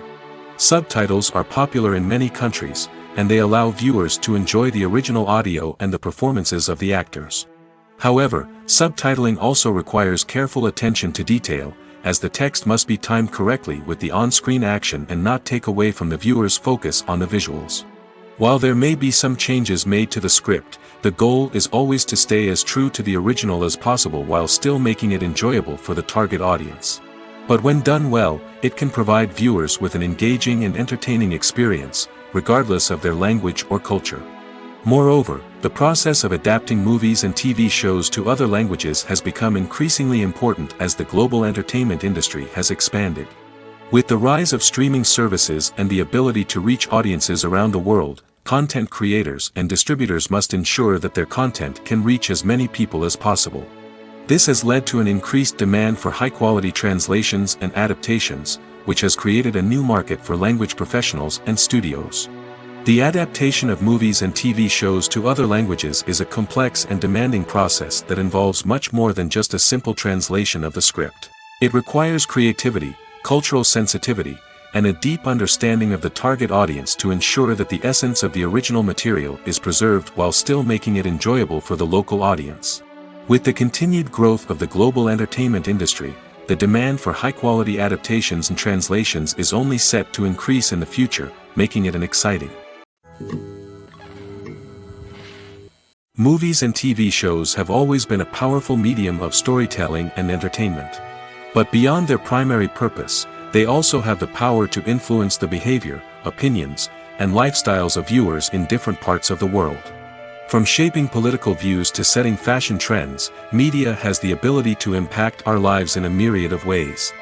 Subtitles are popular in many countries, and they allow viewers to enjoy the original audio and the performances of the actors. However, subtitling also requires careful attention to detail, as the text must be timed correctly with the on-screen action and not take away from the viewer's focus on the visuals. While there may be some changes made to the script, the goal is always to stay as true to the original as possible while still making it enjoyable for the target audience. But when done well, it can provide viewers with an engaging and entertaining experience, regardless of their language or culture. Moreover, the process of adapting movies and TV shows to other languages has become increasingly important as the global entertainment industry has expanded. With the rise of streaming services and the ability to reach audiences around the world, content creators and distributors must ensure that their content can reach as many people as possible. This has led to an increased demand for high-quality translations and adaptations, which has created a new market for language professionals and studios. The adaptation of movies and TV shows to other languages is a complex and demanding process that involves much more than just a simple translation of the script. It requires creativity, cultural sensitivity, and a deep understanding of the target audience to ensure that the essence of the original material is preserved while still making it enjoyable for the local audience. With the continued growth of the global entertainment industry, the demand for high-quality adaptations and translations is only set to increase in the future, making it an exciting. Movies and TV shows have always been a powerful medium of storytelling and entertainment. But beyond their primary purpose, they also have the power to influence the behavior, opinions, and lifestyles of viewers in different parts of the world. From shaping political views to setting fashion trends, media has the ability to impact our lives in a myriad of ways.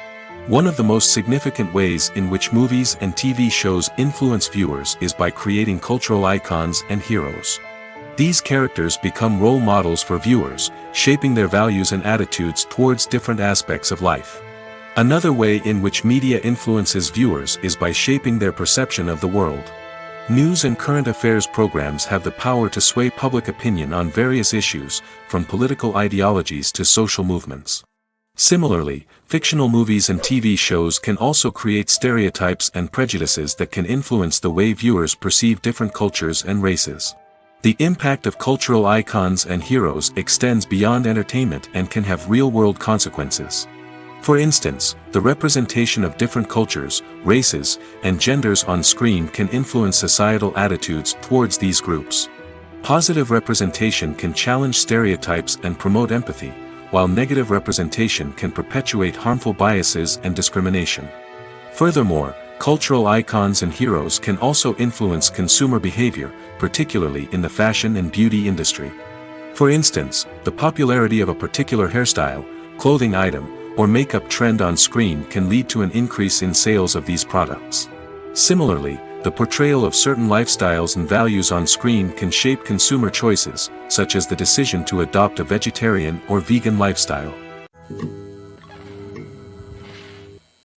One of the most significant ways in which movies and TV shows influence viewers is by creating cultural icons and heroes. These characters become role models for viewers, shaping their values and attitudes towards different aspects of life. Another way in which media influences viewers is by shaping their perception of the world. News and current affairs programs have the power to sway public opinion on various issues, from political ideologies to social movements. Similarly, fictional movies and TV shows can also create stereotypes and prejudices that can influence the way viewers perceive different cultures and races. The impact of cultural icons and heroes extends beyond entertainment and can have real-world consequences. For instance, the representation of different cultures, races, and genders on screen can influence societal attitudes towards these groups. Positive representation can challenge stereotypes and promote empathy, while negative representation can perpetuate harmful biases and discrimination. Furthermore, cultural icons and heroes can also influence consumer behavior, particularly in the fashion and beauty industry. For instance, the popularity of a particular hairstyle, clothing item, or makeup trend on screen can lead to an increase in sales of these products. Similarly, the portrayal of certain lifestyles and values on screen can shape consumer choices, such as the decision to adopt a vegetarian or vegan lifestyle.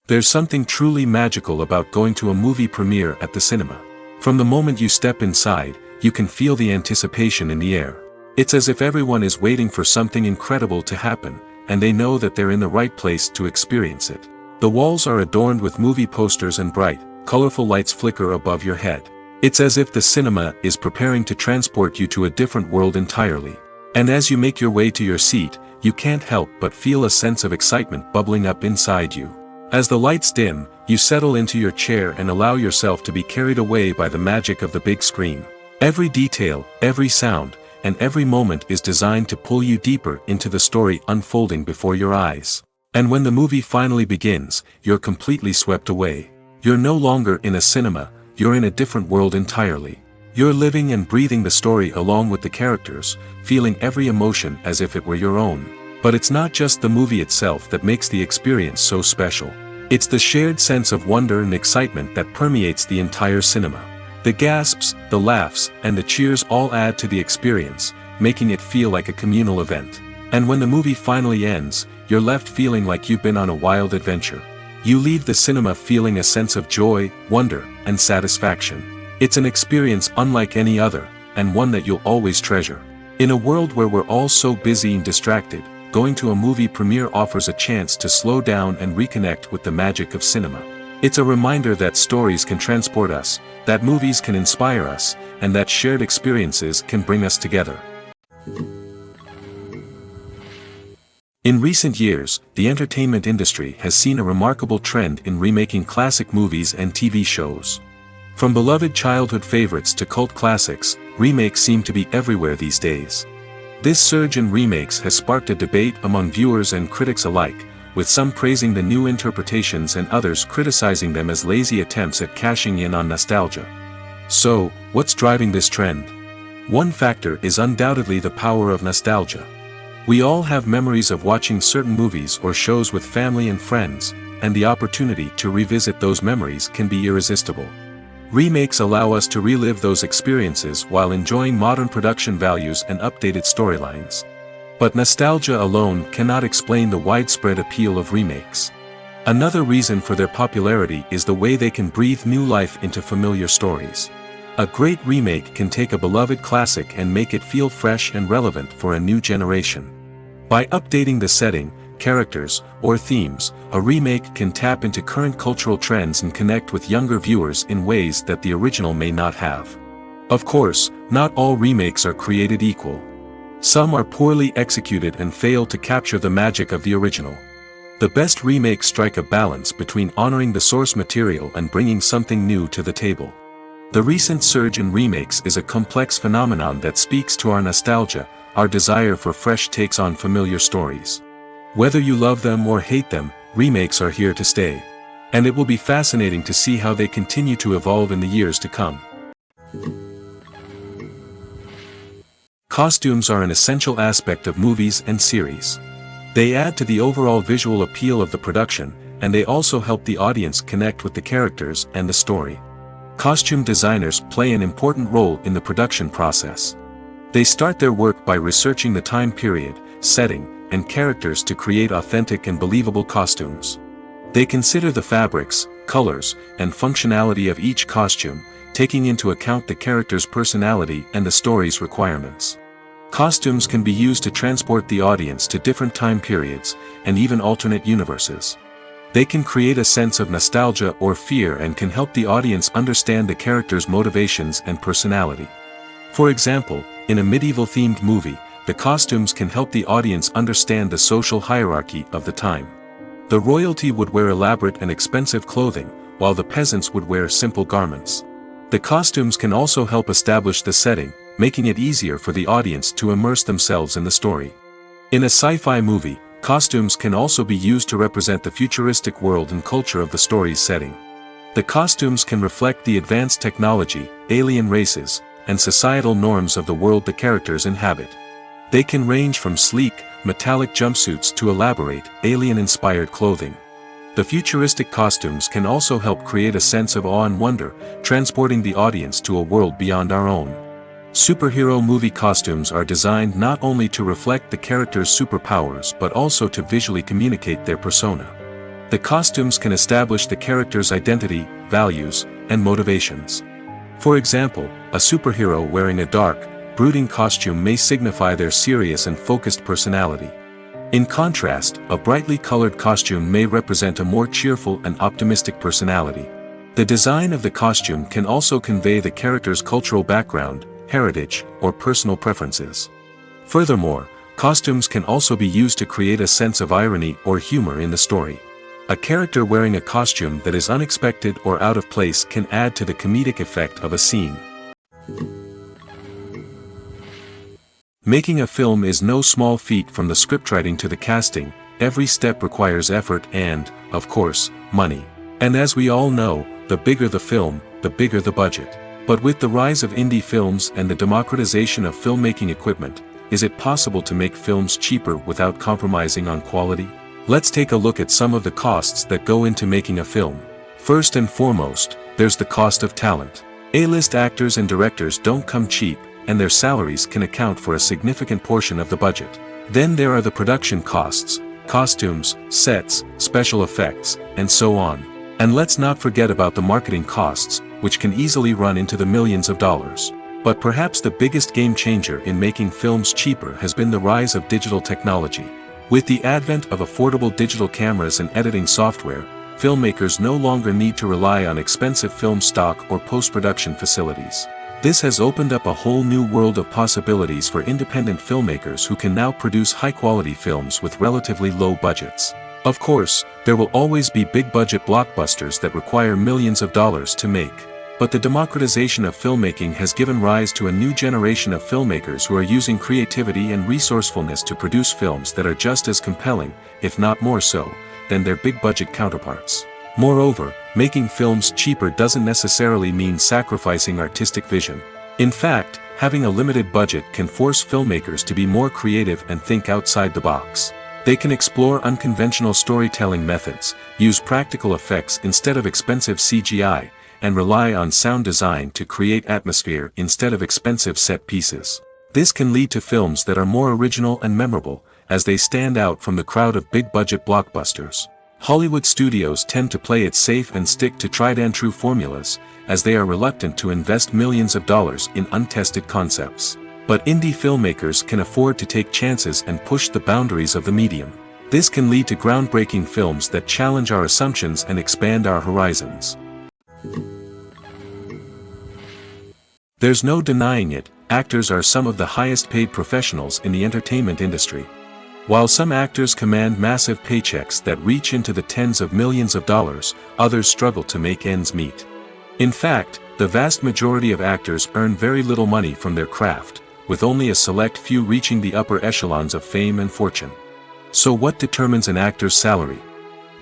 There's something truly magical about going to a movie premiere at the cinema. From the moment you step inside, you can feel the anticipation in the air. It's as if everyone is waiting for something incredible to happen, and they know that they're in the right place to experience it. The walls are adorned with movie posters and bright, colorful lights flicker above your head. It's as if the cinema is preparing to transport you to a different world entirely. And as you make your way to your seat, you can't help but feel a sense of excitement bubbling up inside you. As the lights dim, you settle into your chair and allow yourself to be carried away by the magic of the big screen. Every detail, every sound, and every moment is designed to pull you deeper into the story unfolding before your eyes. And when the movie finally begins, you're completely swept away. You're no longer in a cinema, you're in a different world entirely. You're living and breathing the story along with the characters, feeling every emotion as if it were your own. But it's not just the movie itself that makes the experience so special. It's the shared sense of wonder and excitement that permeates the entire cinema. The gasps, the laughs, and the cheers all add to the experience, making it feel like a communal event. And when the movie finally ends, you're left feeling like you've been on a wild adventure. You leave the cinema feeling a sense of joy, wonder, and satisfaction. It's an experience unlike any other, and one that you'll always treasure. In a world where we're all so busy and distracted, going to a movie premiere offers a chance to slow down and reconnect with the magic of cinema. It's a reminder that stories can transport us, that movies can inspire us, and that shared experiences can bring us together. In recent years, the entertainment industry has seen a remarkable trend in remaking classic movies and TV shows. From beloved childhood favorites to cult classics, remakes seem to be everywhere these days. This surge in remakes has sparked a debate among viewers and critics alike, with some praising the new interpretations and others criticizing them as lazy attempts at cashing in on nostalgia. So, what's driving this trend? One factor is undoubtedly the power of nostalgia. We all have memories of watching certain movies or shows with family and friends, and the opportunity to revisit those memories can be irresistible. Remakes allow us to relive those experiences while enjoying modern production values and updated storylines. But nostalgia alone cannot explain the widespread appeal of remakes. Another reason for their popularity is the way they can breathe new life into familiar stories. A great remake can take a beloved classic and make it feel fresh and relevant for a new generation. By updating the setting, characters, or themes, a remake can tap into current cultural trends and connect with younger viewers in ways that the original may not have. Of course, not all remakes are created equal. Some are poorly executed and fail to capture the magic of the original. The best remakes strike a balance between honoring the source material and bringing something new to the table. The recent surge in remakes is a complex phenomenon that speaks to our nostalgia, our desire for fresh takes on familiar stories. Whether you love them or hate them, remakes are here to stay. And it will be fascinating to see how they continue to evolve in the years to come. Costumes are an essential aspect of movies and series. They add to the overall visual appeal of the production, and they also help the audience connect with the characters and the story. Costume designers play an important role in the production process. They start their work by researching the time period, setting, and characters to create authentic and believable costumes. They consider the fabrics, colors, and functionality of each costume, taking into account the character's personality and the story's requirements. Costumes can be used to transport the audience to different time periods, and even alternate universes. They can create a sense of nostalgia or fear and can help the audience understand the character's motivations and personality. For example, in a medieval-themed movie, the costumes can help the audience understand the social hierarchy of the time. The royalty would wear elaborate and expensive clothing, while the peasants would wear simple garments. The costumes can also help establish the setting, making it easier for the audience to immerse themselves in the story. In a sci-fi movie, costumes can also be used to represent the futuristic world and culture of the story's setting. The costumes can reflect the advanced technology, alien races, and societal norms of the world the characters inhabit. They can range from sleek, metallic jumpsuits to elaborate, alien-inspired clothing. The futuristic costumes can also help create a sense of awe and wonder, transporting the audience to a world beyond our own. Superhero movie costumes are designed not only to reflect the character's superpowers but also to visually communicate their persona. The costumes can establish the character's identity, values, and motivations. For example, a superhero wearing a dark, brooding costume may signify their serious and focused personality. In contrast, a brightly colored costume may represent a more cheerful and optimistic personality. The design of the costume can also convey the character's cultural background, heritage, or personal preferences. Furthermore, costumes can also be used to create a sense of irony or humor in the story. A character wearing a costume that is unexpected or out of place can add to the comedic effect of a scene. Making a film is no small feat. From the scriptwriting to the casting, every step requires effort and, of course, money. And as we all know, the bigger the film, the bigger the budget. But with the rise of indie films and the democratization of filmmaking equipment, is it possible to make films cheaper without compromising on quality? Let's take a look at some of the costs that go into making a film. First and foremost, there's the cost of talent. A-list actors and directors don't come cheap, and their salaries can account for a significant portion of the budget. Then there are the production costs, costumes, sets, special effects, and so on. And let's not forget about the marketing costs, which can easily run into the millions of dollars. But perhaps the biggest game changer in making films cheaper has been the rise of digital technology. With the advent of affordable digital cameras and editing software, filmmakers no longer need to rely on expensive film stock or post-production facilities. This has opened up a whole new world of possibilities for independent filmmakers who can now produce high-quality films with relatively low budgets. Of course, there will always be big-budget blockbusters that require millions of dollars to make. But the democratization of filmmaking has given rise to a new generation of filmmakers who are using creativity and resourcefulness to produce films that are just as compelling, if not more so, than their big-budget counterparts. Moreover, making films cheaper doesn't necessarily mean sacrificing artistic vision. In fact, having a limited budget can force filmmakers to be more creative and think outside the box. They can explore unconventional storytelling methods, use practical effects instead of expensive CGI, and rely on sound design to create atmosphere instead of expensive set pieces. This can lead to films that are more original and memorable, as they stand out from the crowd of big-budget blockbusters. Hollywood studios tend to play it safe and stick to tried-and-true formulas, as they are reluctant to invest millions of dollars in untested concepts. But indie filmmakers can afford to take chances and push the boundaries of the medium. This can lead to groundbreaking films that challenge our assumptions and expand our horizons. There's no denying it, actors are some of the highest paid professionals in the entertainment industry. While some actors command massive paychecks that reach into the tens of millions of dollars, others struggle to make ends meet. In fact, the vast majority of actors earn very little money from their craft, with only a select few reaching the upper echelons of fame and fortune. So what determines an actor's salary?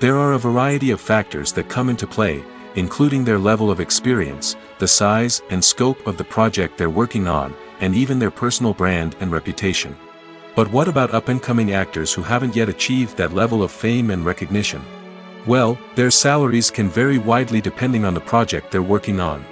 There are a variety of factors that come into play, including their level of experience, the size and scope of the project they're working on, and even their personal brand and reputation. But what about up-and-coming actors who haven't yet achieved that level of fame and recognition? Well, their salaries can vary widely depending on the project they're working on.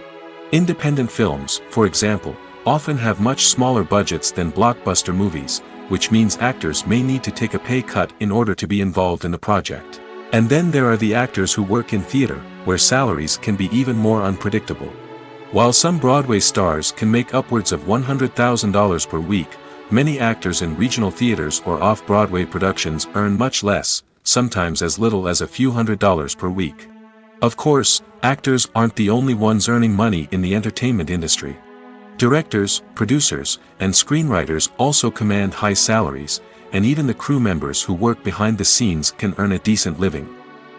Independent films, for example, often have much smaller budgets than blockbuster movies, which means actors may need to take a pay cut in order to be involved in the project. And then there are the actors who work in theater, where salaries can be even more unpredictable. While some Broadway stars can make upwards of $100,000 per week, many actors in regional theaters or off-Broadway productions earn much less, sometimes as little as a few $100s per week. Of course, actors aren't the only ones earning money in the entertainment industry. Directors, producers, and screenwriters also command high salaries, and even the crew members who work behind the scenes can earn a decent living.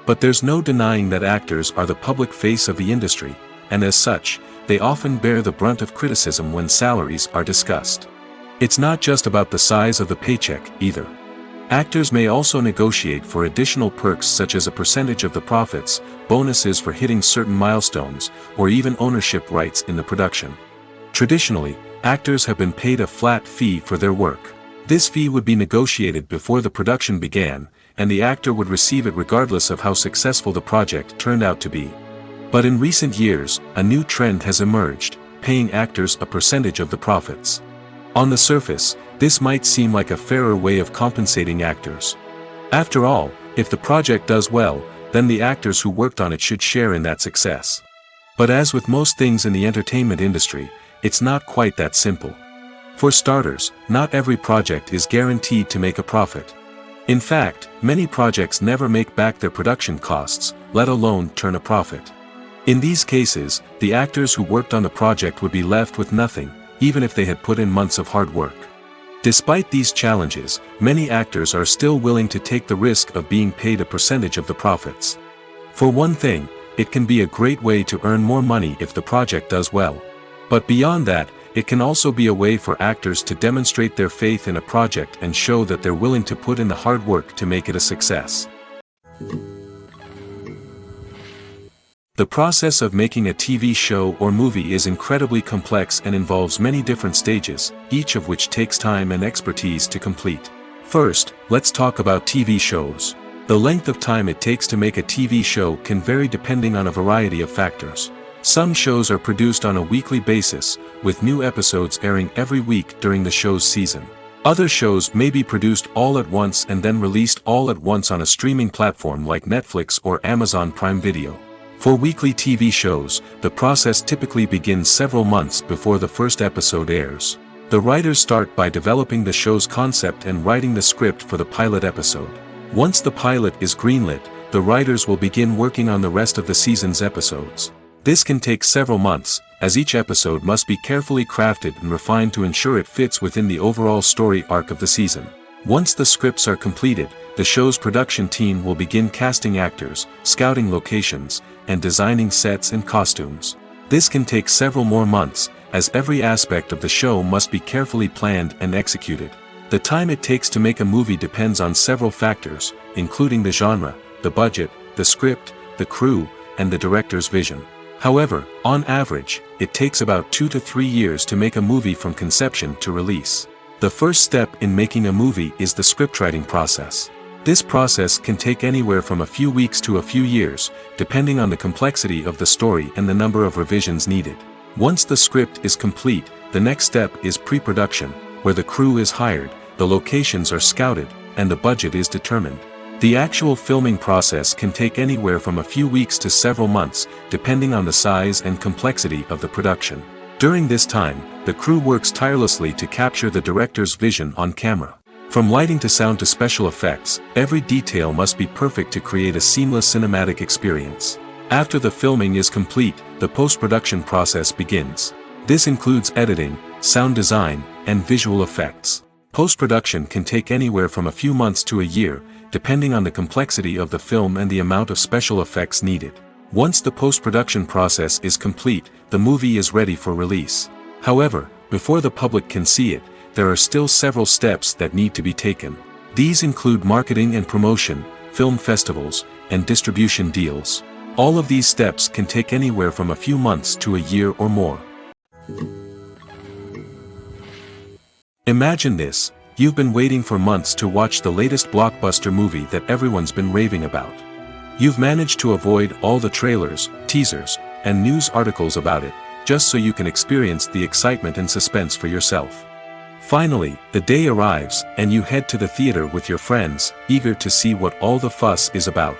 But there's no denying that actors are the public face of the industry, and as such, they often bear the brunt of criticism when salaries are discussed. It's not just about the size of the paycheck, either. Actors may also negotiate for additional perks such as a percentage of the profits, bonuses for hitting certain milestones, or even ownership rights in the production. Traditionally, actors have been paid a flat fee for their work. This fee would be negotiated before the production began, and the actor would receive it regardless of how successful the project turned out to be. But in recent years, a new trend has emerged, paying actors a percentage of the profits. On the surface, this might seem like a fairer way of compensating actors. After all, if the project does well, then the actors who worked on it should share in that success. But as with most things in the entertainment industry, it's not quite that simple. For starters, not every project is guaranteed to make a profit. In fact, many projects never make back their production costs, let alone turn a profit. In these cases, the actors who worked on the project would be left with nothing, even if they had put in months of hard work. Despite these challenges, many actors are still willing to take the risk of being paid a percentage of the profits. For one thing, it can be a great way to earn more money if the project does well. But beyond that, it can also be a way for actors to demonstrate their faith in a project and show that they're willing to put in the hard work to make it a success. The process of making a TV show or movie is incredibly complex and involves many different stages, each of which takes time and expertise to complete. First, let's talk about TV shows. The length of time it takes to make a TV show can vary depending on a variety of factors. Some shows are produced on a weekly basis, with new episodes airing every week during the show's season. Other shows may be produced all at once and then released all at once on a streaming platform like Netflix or Amazon Prime Video. For weekly TV shows, the process typically begins several months before the first episode airs. The writers start by developing the show's concept and writing the script for the pilot episode. Once the pilot is greenlit, the writers will begin working on the rest of the season's episodes. This can take several months, as each episode must be carefully crafted and refined to ensure it fits within the overall story arc of the season. Once the scripts are completed, the show's production team will begin casting actors, scouting locations, and designing sets and costumes. This can take several more months, as every aspect of the show must be carefully planned and executed. The time it takes to make a movie depends on several factors, including the genre, the budget, the script, the crew, and the director's vision. However, on average, it takes about 2 to 3 years to make a movie from conception to release. The first step in making a movie is the scriptwriting process. This process can take anywhere from a few weeks to a few years, depending on the complexity of the story and the number of revisions needed. Once the script is complete, the next step is pre-production, where the crew is hired, the locations are scouted, and the budget is determined. The actual filming process can take anywhere from a few weeks to several months, depending on the size and complexity of the production. During this time, the crew works tirelessly to capture the director's vision on camera. From lighting to sound to special effects, every detail must be perfect to create a seamless cinematic experience. After the filming is complete, the post-production process begins. This includes editing, sound design, and visual effects. Post-production can take anywhere from a few months to a year, depending on the complexity of the film and the amount of special effects needed. Once the post-production process is complete, the movie is ready for release. However, before the public can see it, there are still several steps that need to be taken. These include marketing and promotion, film festivals, and distribution deals. All of these steps can take anywhere from a few months to a year or more. Imagine this: you've been waiting for months to watch the latest blockbuster movie that everyone's been raving about. You've managed to avoid all the trailers, teasers, and news articles about it, just so you can experience the excitement and suspense for yourself. Finally, the day arrives, and you head to the theater with your friends, eager to see what all the fuss is about.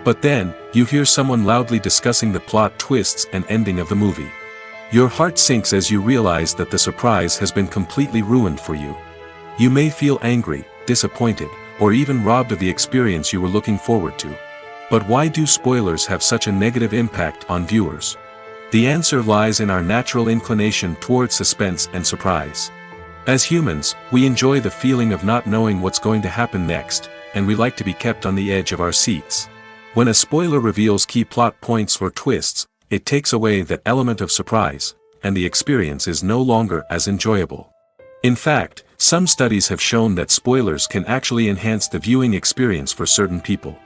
But then, you hear someone loudly discussing the plot twists and ending of the movie. Your heart sinks as you realize that the surprise has been completely ruined for you. You may feel angry, disappointed, or even robbed of the experience you were looking forward to. But why do spoilers have such a negative impact on viewers? The answer lies in our natural inclination toward suspense and surprise. As humans, we enjoy the feeling of not knowing what's going to happen next, and we like to be kept on the edge of our seats. When a spoiler reveals key plot points or twists, it takes away that element of surprise, and the experience is no longer as enjoyable. In fact, some studies have shown that spoilers can actually enhance the viewing experience for certain people.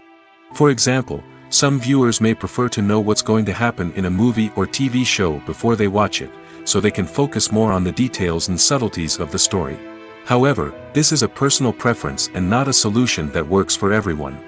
For example, some viewers may prefer to know what's going to happen in a movie or TV show before they watch it, so they can focus more on the details and subtleties of the story. However, this is a personal preference and not a solution that works for everyone.